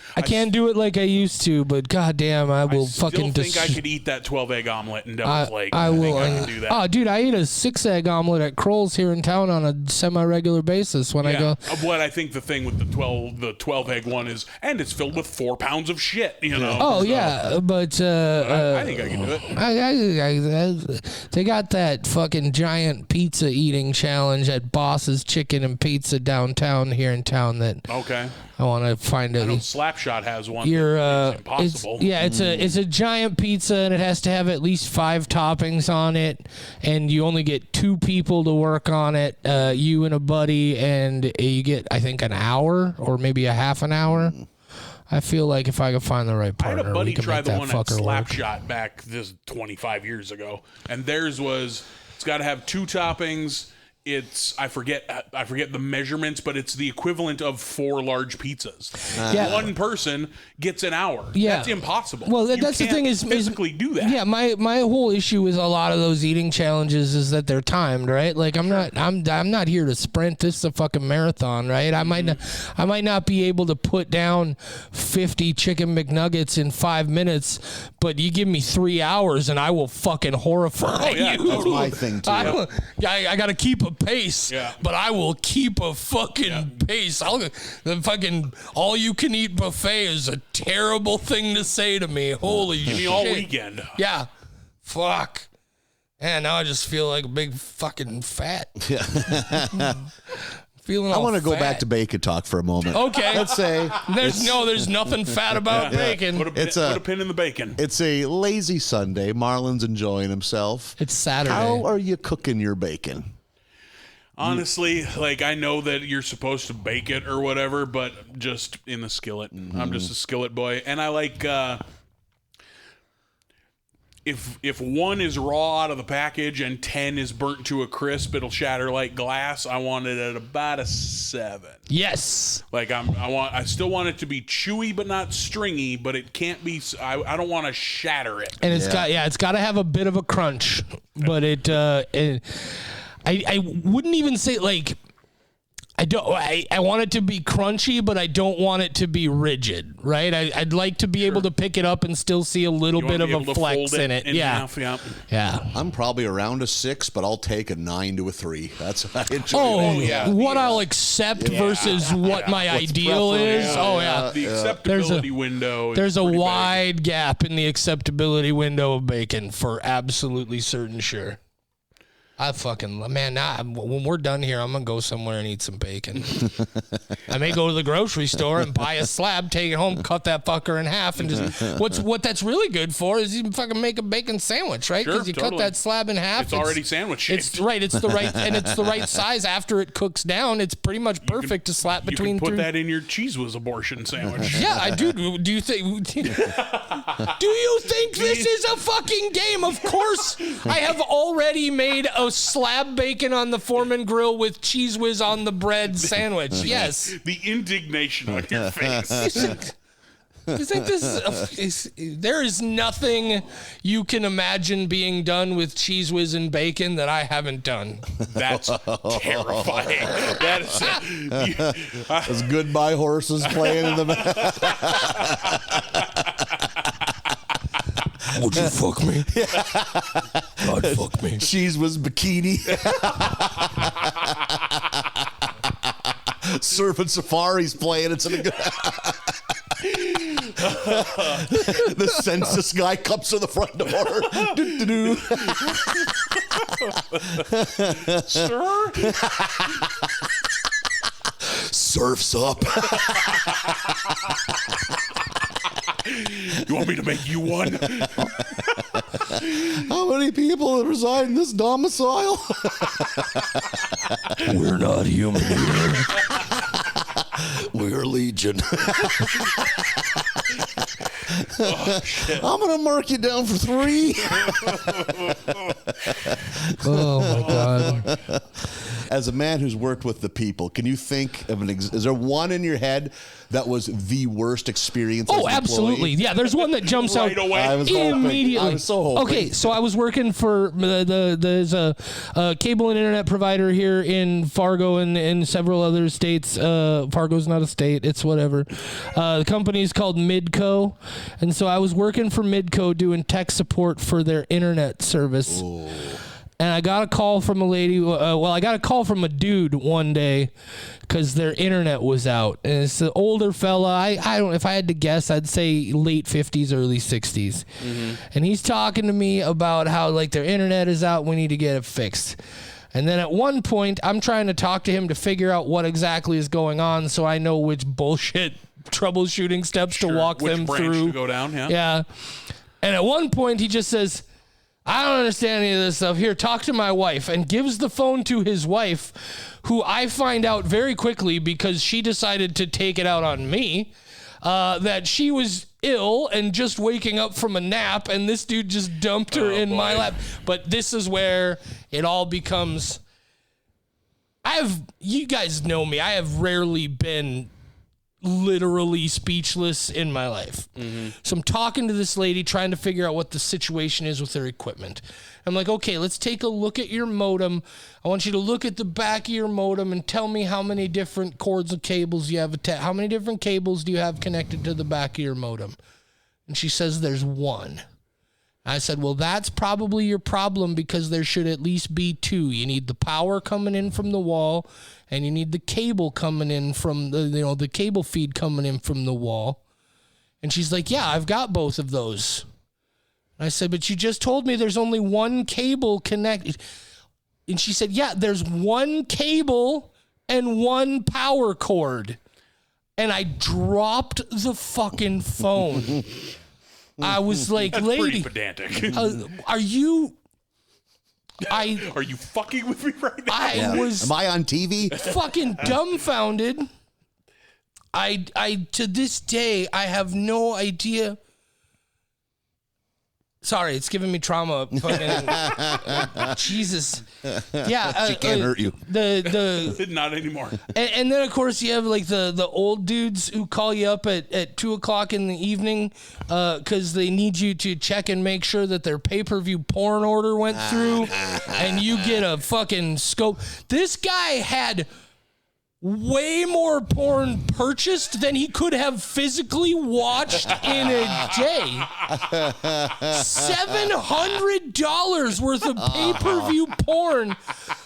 do it like I used to, but goddamn, I will fucking. I think I could eat that 12-egg omelet and Devil's Lake. I will. think I can do that. Oh, dude, I eat a 6-egg omelet at Kroll's here in town on a semi-regular basis when I go. What I think the thing with the 12-egg one is, and it's filled with 4 pounds of shit. Oh yeah, but I think I can do it. they got that fucking giant pizza eating challenge at Boss's Chicken and Pizza downtown here in town that Okay. I want to find I know a. Slapshot has one. It's impossible. it's a giant pizza and it has to have at least 5 toppings on it, and you only get 2 people to work on it, you and a buddy, and you get I think an hour or maybe a half an hour. I feel like if I could find the right I partner, had a buddy we could try make the that one at fucker work. Slapshot back this 25 years ago, and theirs was it's got to have 2 toppings. I forget the measurements, but it's the equivalent of 4 large pizzas. Yeah. One person gets an hour. Yeah. That's impossible. Well, You that's the can't thing is physically do that. Yeah, my whole issue with a lot of those eating challenges is that they're timed, right? Like I'm not here to sprint. This is a fucking marathon, right? I might not be able to put down 50 chicken McNuggets in 5 minutes, but you give me 3 hours and I will fucking horrify yeah, you. That's my thing too. I got to keep a pace, Yeah. but I will keep a fucking pace. The fucking all you can eat buffet is a terrible thing to say to me. Holy shit. Give me all weekend. Yeah. Fuck. And now I just feel like a big fucking fat. Feeling I all want to go fat. back to bacon talk for a moment. Okay. Let's say There's nothing fat about bacon. Put a pin in the bacon. it's a lazy Sunday. Marlon's enjoying himself. It's Saturday. How are you cooking your bacon? Honestly, I know that you're supposed to bake it or whatever, but just in the skillet. I'm just a skillet boy, and I like. if 1 is raw out of the package and 10 is burnt to a crisp, it'll shatter like glass. I want it at about a 7. Yes. Like I still want it to be chewy but not stringy, but it can't be. I don't want to shatter it. And it's got to have a bit of a crunch, but I wouldn't even say like. I want it to be crunchy, but I don't want it to be rigid, right? I'd like to be able to pick it up and still see a little bit of a flex in it. Yeah. I'm probably around a 6, but I'll take a 9 to a 3. That's what I enjoy. What I'll accept versus what my ideal is. The acceptability window. There's a wide gap in the acceptability window of bacon for absolutely certain sure. When we're done here, I'm going to go somewhere and eat some bacon. I may go to the grocery store and buy a slab, take it home, cut that fucker in half, and just, what that's really good for is you fucking make a bacon sandwich, right? Because cut that slab in half. It's already sandwich shaped. It's right. It's the right, and it's the right size after it cooks down. It's pretty much perfect to slap between. You can put that in your cheese whiz abortion sandwich. Yeah, I do. Do you think? Do you think this is a fucking game? Of course, I have already made a slab bacon on the Foreman grill with cheese whiz on the bread sandwich. Yes. The indignation on your face. You think there is nothing you can imagine being done with cheese whiz and bacon that I haven't done. That's terrifying. That is Those goodbye horses playing in the Would you fuck me? God, fuck me. Cheese was bikini. Surfing safaris playing. It's in a good. The census guy comes to the front door. Sir? Surf's up. You want me to make you one? How many people reside in this domicile? We're not human here. We're legion. Oh, shit. I'm gonna mark you down for 3. Oh my God. As a man who's worked with the people, can you think of is there one in your head that was the worst experience? Oh, absolutely. Yeah, there's one that jumps Right out away. I was hoping. immediately. I was so hoping. Okay, so I was working for there's a cable and internet provider here in Fargo and in several other states. Fargo's not a state; it's whatever. The company's called Midco, and so I was working for Midco doing tech support for their internet service. Ooh. And I got a call from a lady. I got a call from a dude one day because their internet was out. And it's an older fella. I don't. If I had to guess, I'd say late 50s, early 60s. Mm-hmm. And he's talking to me about how like their internet is out. We need to get it fixed. And then at one point, I'm trying to talk to him to figure out what exactly is going on, so I know which bullshit troubleshooting steps to walk them through. To go down. Yeah. And at one point, he just says, I don't understand any of this stuff. Here, talk to my wife, and gives the phone to his wife, who I find out very quickly because she decided to take it out on me, that she was ill and just waking up from a nap, and this dude just dumped her in my lap. But this is where it all becomes... you guys know me. I have rarely been literally speechless in my life. Mm-hmm. So I'm talking to this lady, trying to figure out what the situation is with their equipment. I'm like, okay, let's take a look at your modem. I want you to look at the back of your modem and tell me how many different cords and cables you have how many different cables do you have connected to the back of your modem? And she says there's one. I said, well, that's probably your problem because there should at least be 2. You need the power coming in from the wall, and you need the cable coming in from the cable feed coming in from the wall. And she's like, yeah, I've got both of those. I said, but you just told me there's only one cable connected. And she said, yeah, there's one cable and one power cord. And I dropped the fucking phone. I was like, That's lady, pretty pedantic. Are you fucking with me right now? Am I on TV? Fucking dumbfounded. I to this day, I have no idea. Sorry, it's giving me trauma. Fucking Jesus. Yeah, She can't hurt you. Not anymore. And then of course you have like the old dudes who call you up at 2:00 in the evening because they need you to check and make sure that their pay-per-view porn order went through, and you get a fucking scope. This guy had way more porn purchased than he could have physically watched in a day. $700 worth of pay-per-view porn,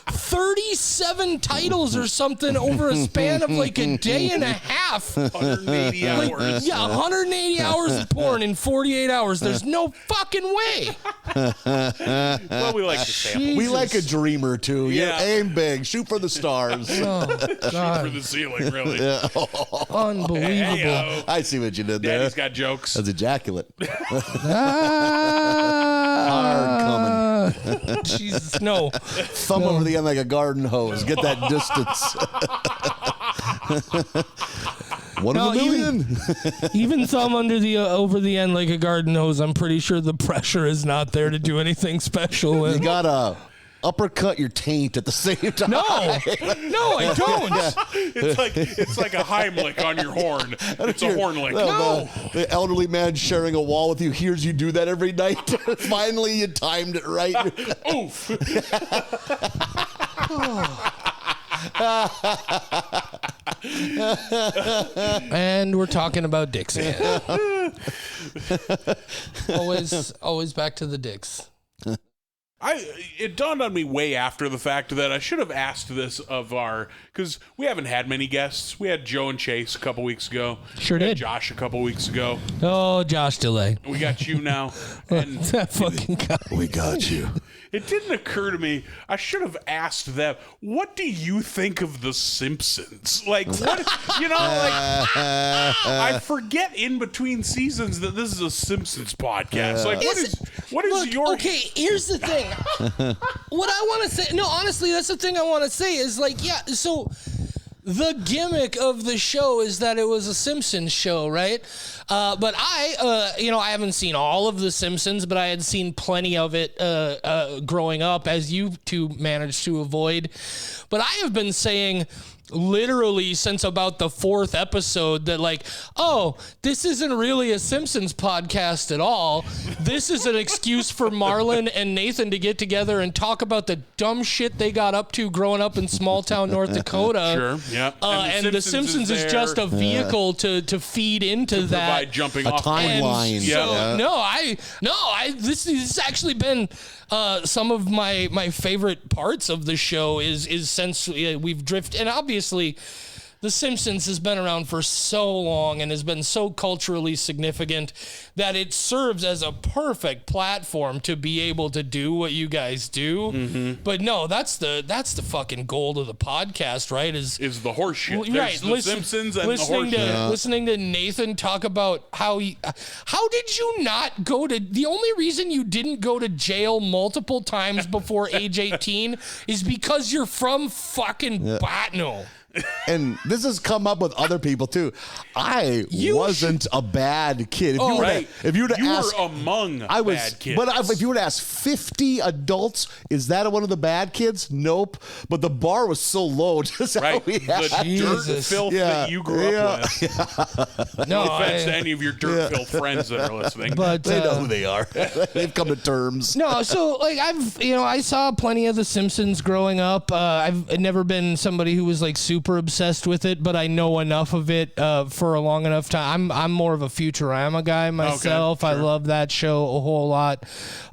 37 titles or something over a span of like a day and a half. 180 hours. Yeah, 180 hours of porn in 48 hours. There's no fucking way. Well, we like to sample. We like a dreamer too. Yeah. Aim big, shoot for the stars. Oh, God. For the ceiling, really. Unbelievable. Hey-o. I see what you did there. Daddy's got jokes. That's ejaculate. Hard coming. Jesus, no. Thumb over the end like a garden hose. Get that distance. One in a million. Even thumb under the over the end like a garden hose. I'm pretty sure the pressure is not there to do anything special with. You gotta uppercut your taint at the same time. No, I don't. It's like a Heimlich on your horn. It's a horn lick. No. The elderly man sharing a wall with you hears you do that every night. Finally, you timed it right. Oof. And we're talking about dicks again. always back to the dicks. It dawned on me way after the fact that I should have asked this of because we haven't had many guests. We had Joe and Chase a couple weeks ago. Sure we had did. Josh a couple weeks ago. Oh, Josh Delay. We got you now. And That fucking guy. We got you. it didn't occur to me. I should have asked them, what do you think of The Simpsons? Like, what, I forget in between seasons that this is a Simpsons podcast. Like, what is Look, your... Okay, here's the thing. What I want to say, no, honestly, that's the thing I want to say is like, yeah, so the gimmick of the show is that it was a Simpsons show, right? But I haven't seen all of The Simpsons, but I had seen plenty of it growing up, as you two managed to avoid. But I have been saying literally since about the 4th episode that like, oh, this isn't really a Simpsons podcast at all. This is an excuse for Marlon and Nathan to get together and talk about the dumb shit they got up to growing up in small town North Dakota. Sure, yeah. And The Simpsons is just a vehicle to feed into that. Provide jumping A off. timeline. This has actually been some of my favorite parts of the show is since we've drifted, and obviously The Simpsons has been around for so long and has been so culturally significant that it serves as a perfect platform to be able to do what you guys do. Mm-hmm. But no, that's the fucking goal of the podcast, right? Is the horse shit. Right, The Simpsons and the horse shit. Listening to Nathan talk about how did you not go to, the only reason you didn't go to jail multiple times before age 18 is because you're from fucking Botno. And this has come up with other people too. I wasn't a bad kid. If you were among bad kids. But if you were to ask 50 adults, is that one of the bad kids? Nope. But the bar was so low. Just how we had. The dirt filth that you grew up with. No offense to any of your dirt filth friends that are listening. But they know who they are. They've come to terms. No, so like I saw plenty of The Simpsons growing up. I've never been somebody who was like super obsessed with it, but I know enough of it for a long enough time. I'm more of a Futurama guy myself. Okay, sure. I love that show a whole lot.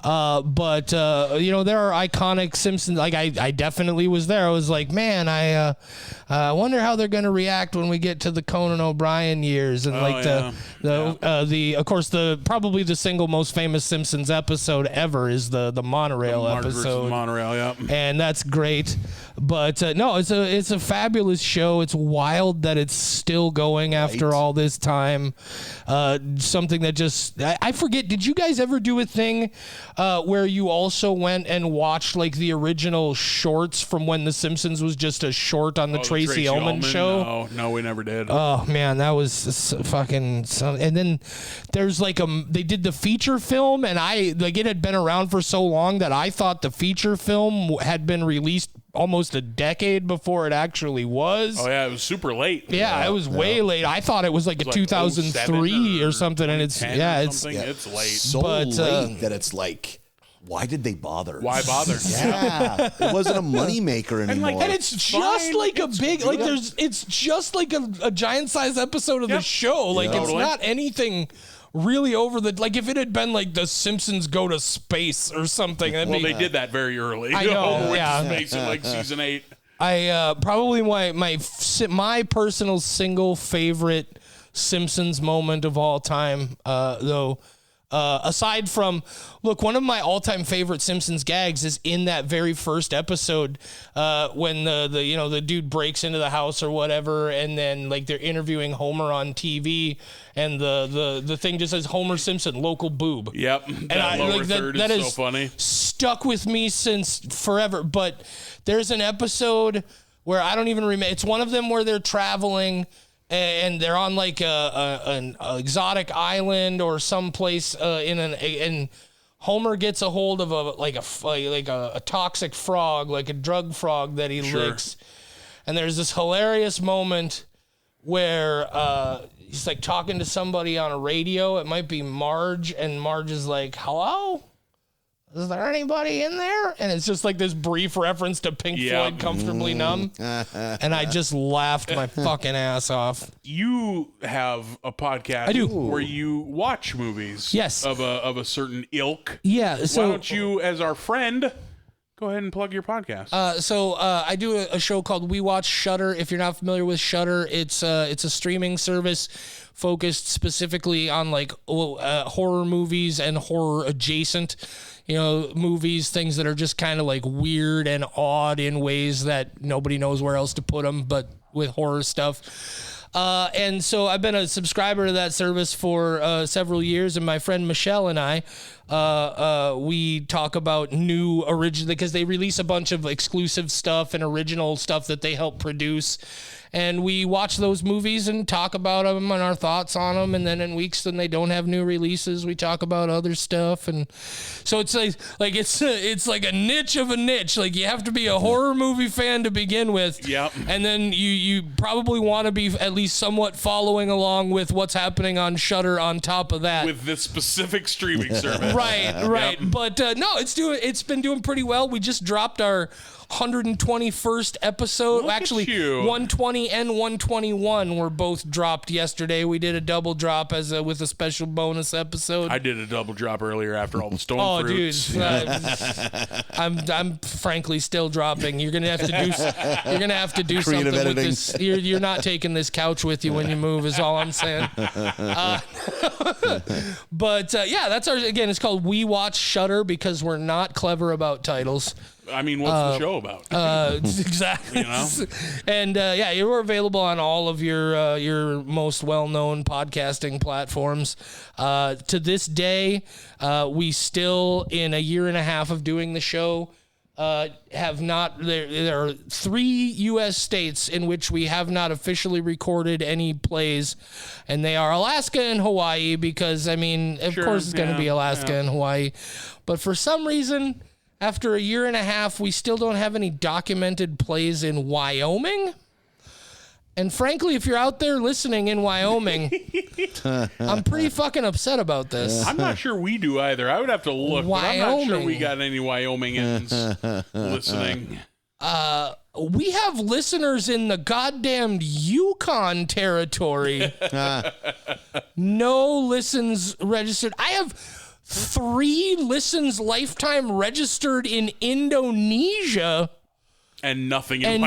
But there are iconic Simpsons. Like I definitely was there. I was like, man, I wonder how they're gonna react when we get to the Conan O'Brien years and of course probably the single most famous Simpsons episode ever is the monorail episode. The monorail, yeah. And that's great. But no, it's a fabulous show. It's wild that it's still going after all this time. Something that just I forget. Did you guys ever do a thing where you also went and watched like the original shorts from when The Simpsons was just a short on the Tracy Ullman show? No, we never did. Oh man, that was fucking. And then there's like they did the feature film, and it had been around for so long that I thought the feature film had been released almost a decade before it actually was. Oh yeah, it was super late. Yeah, it was way late. I thought it was like a 2003 or something, and it's it's late. So late that it's like, why did they bother? Why bother? Yeah, it wasn't a moneymaker anymore. And it's just like a big, like it's just like a giant size episode of the show. Like it's not anything really over the, like if it had been like The Simpsons Go to Space or something. They did that very early. I know. Over to space in like season 8. I probably my personal single favorite Simpsons moment of all time, though. Aside from, look, one of my all-time favorite Simpsons gags is in that very first episode when the dude breaks into the house or whatever, and then like they're interviewing Homer on TV, and the thing just says Homer Simpson, local boob. Yep, that lower third is so funny. Stuck with me since forever. But there's an episode where I don't even remember. It's one of them where they're traveling. And they're on like an exotic island or someplace and Homer gets a hold of a toxic frog, like a drug frog that he licks. And there's this hilarious moment where he's like talking to somebody on a radio. It might be Marge, and Marge is like, "Hello? Is there anybody in there?" And it's just like this brief reference to Pink Floyd, Comfortably Numb. And I just laughed my fucking ass off. You have a podcast where you watch movies of a certain ilk. Yeah. So why don't you, as our friend, go ahead and plug your podcast? So I do a show called We Watch Shudder. If you're not familiar with Shudder, it's a streaming service focused specifically on like horror movies and horror adjacent movies, things that are just kind of like weird and odd in ways that nobody knows where else to put them, but with horror stuff. And so I've been a subscriber to that service for several years, and my friend Michelle and I, we talk about new original, because they release a bunch of exclusive stuff and original stuff that they help produce. And we watch those movies and talk about them and our thoughts on them. And then in weeks when they don't have new releases, we talk about other stuff. And so it's like it's like a niche of a niche. Like you have to be a horror movie fan to begin with. Yep. And then you probably want to be at least somewhat following along with what's happening on Shudder on top of that. With this specific streaming service. Right. Yep. But no, it's been doing pretty well. We just dropped our 121st episode. Look actually 120 and 121 were both dropped yesterday. We did a double drop with a special bonus episode. I did a double drop earlier after all the stone fruits. Dude, I'm frankly still dropping. You're gonna have to do something with this. You're not taking this couch with you when you move, is all I'm saying. But that's again, it's called We Watch Shudder because we're not clever about titles. I mean, what's the show about? Exactly. And you're available on all of your most well-known podcasting platforms. To this day, we still, in a year and a half of doing the show, have not. There are 3 U.S. states in which we have not officially recorded any plays, and they are Alaska and Hawaii. Because of course, it's going to be Alaska and Hawaii, but for some reason, after a year and a half, we still don't have any documented plays in Wyoming. And frankly, if you're out there listening in Wyoming, I'm pretty fucking upset about this. I'm not sure we do either. I would have to look, but I'm not sure we got any Wyomingans listening. We have listeners in the goddamn Yukon territory. No listens registered. I have 3 listens lifetime registered in Indonesia. And nothing in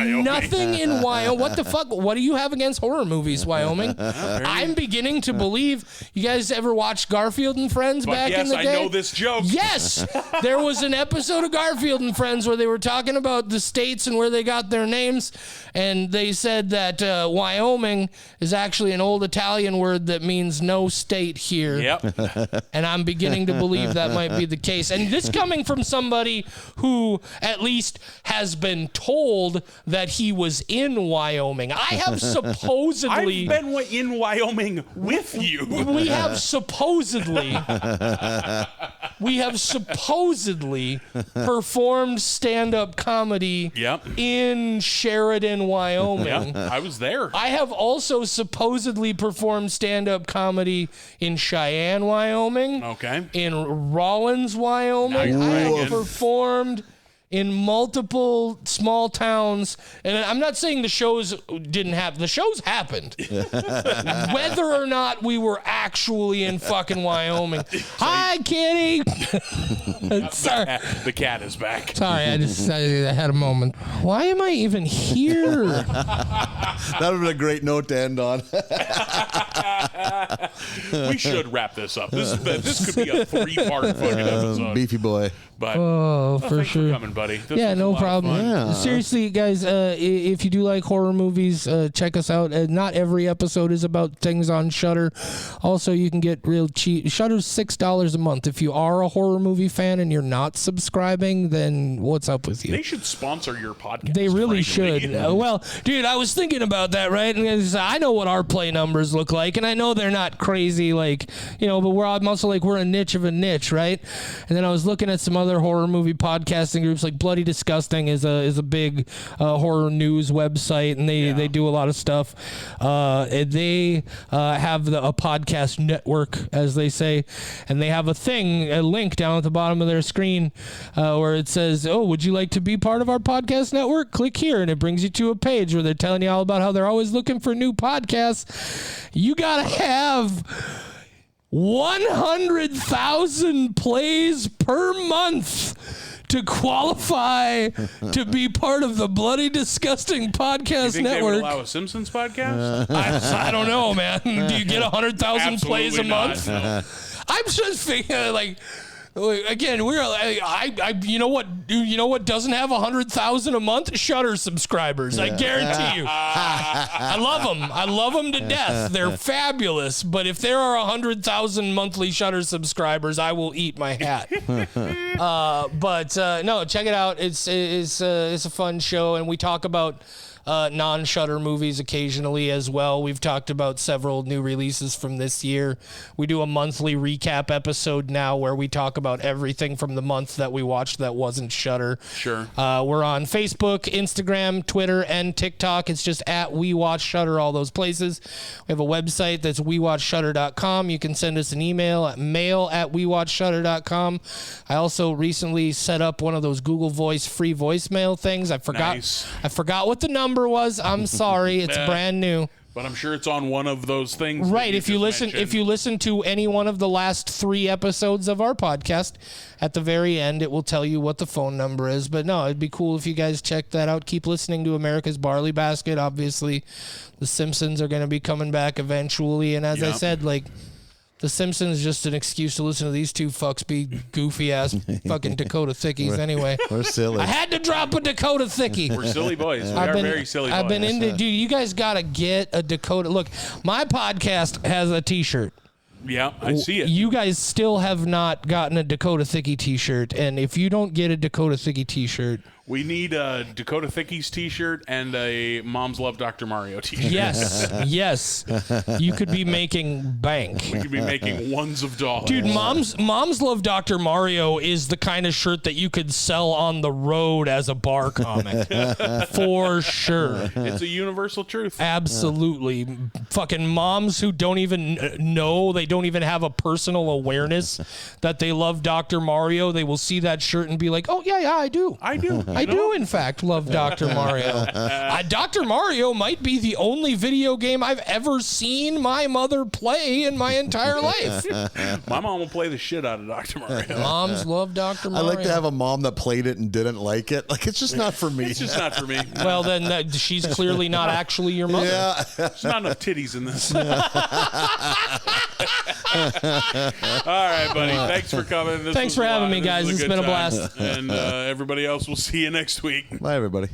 Wyoming. What the fuck? What do you have against horror movies, Wyoming? I'm beginning to believe. You guys ever watched Garfield and Friends back in the day? Yes, I know this joke. Yes. There was an episode of Garfield and Friends where they were talking about the states and where they got their names. And they said that Wyoming is actually an old Italian word that means no state here. Yep. And I'm beginning to believe that might be the case. And this coming from somebody who at least has been told that he was in Wyoming. I have supposedly... I've been in Wyoming with you. We have supposedly performed stand-up comedy in Sheridan, Wyoming. Yep. I was there. I have also supposedly performed stand-up comedy in Cheyenne, Wyoming. Okay. In Rawlins, Wyoming. I have performed in multiple small towns, and I'm not saying the shows didn't happen. The shows happened. Whether or not we were actually in fucking Wyoming. Hi, kitty. Sorry. The cat is back. Sorry, I had a moment. Why am I even here? That would have been a great note to end on. We should wrap this up. This could be a 3-part fucking episode. Beefy boy. But for thanks sure. for coming, buddy. This Yeah, was no a lot of problem. fun. Yeah. Seriously, guys, if you do like horror movies, check us out. Not every episode is about things on Shudder. Also, you can get real cheap. Shudder's $6 a month. If you are a horror movie fan and you're not subscribing, then what's up with you? They should sponsor your podcast. They really frankly. should. Well, dude, I was thinking about that, right? And I know what our play numbers look like, and I know they're not crazy, like, but I'm also like, we're a niche of a niche, right? And then I was looking at some other horror movie podcasting groups, like Bloody Disgusting is a big horror news website, and they do a lot of stuff. They have a podcast network, as they say, and they have a link down at the bottom of their screen where it says, "Oh, would you like to be part of our podcast network? Click here," and it brings you to a page where they're telling you all about how they're always looking for new podcasts. You gotta have 100,000 plays per month to qualify to be part of the Bloody Disgusting Podcast You think Network. They would allow a Simpsons podcast? I don't know, man. Do you get 100,000 plays a month? No. I'm just thinking, like, again, you know what doesn't have 100,000 a month? Shudder subscribers. I guarantee you. I love them to death. They're fabulous. But if there are 100,000 monthly Shudder subscribers, I will eat my hat. No, check it out. It's a fun show, and we talk about non-Shudder movies occasionally as well. We've talked about several new releases from this year. We do a monthly recap episode now where we talk about everything from the month that we watched that wasn't Shudder. Sure. We're on Facebook, Instagram, Twitter, and TikTok. It's just at We Watch Shudder, all those places. We have a website that's wewatchshudder.com. You can send us an email at mail@wewatchshudder.com. I also recently set up one of those Google Voice free voicemail things. I forgot what the number was. I'm sorry. It's brand new. But I'm sure it's on one of those things. Right. If you listen to any one of the last 3 episodes of our podcast, at the very end, it will tell you what the phone number is. But no, it'd be cool if you guys check that out. Keep listening to America's Barley Basket. Obviously, the Simpsons are going to be coming back eventually. And as I said, like, the Simpsons is just an excuse to listen to these two fucks be goofy ass fucking Dakota Thickies anyway. We're silly. I had to drop a Dakota Thickie. We're silly boys. We are very silly boys. I've been into, dude, you guys got to get a Dakota. Look, my podcast has a t-shirt. Yeah, I see it. You guys still have not gotten a Dakota Thickie t-shirt. And if you don't get a Dakota Thickie t-shirt, We need a Dakota Thickies t-shirt and a Moms Love Dr. Mario t-shirt. Yes. You could be making bank. We could be making ones of dollars. Dude, Moms Love Dr. Mario is the kind of shirt that you could sell on the road as a bar comic. For sure. It's a universal truth. Absolutely. Fucking moms who don't even know, they don't even have a personal awareness that they love Dr. Mario. They will see that shirt and be like, oh, yeah, I do. I do. I do, in fact, love Dr. Mario. Dr. Mario might be the only video game I've ever seen my mother play in my entire life. My mom will play the shit out of Dr. Mario. Moms love Dr. Mario. I like to have a mom that played it and didn't like it. Like, it's just not for me. It's just not for me. Well, then she's clearly not actually your mother. Yeah. There's not enough titties in this. All right, buddy. Thanks for coming. Thanks for having me, guys. It's been a blast. And everybody else, we'll see you next week. Bye, everybody.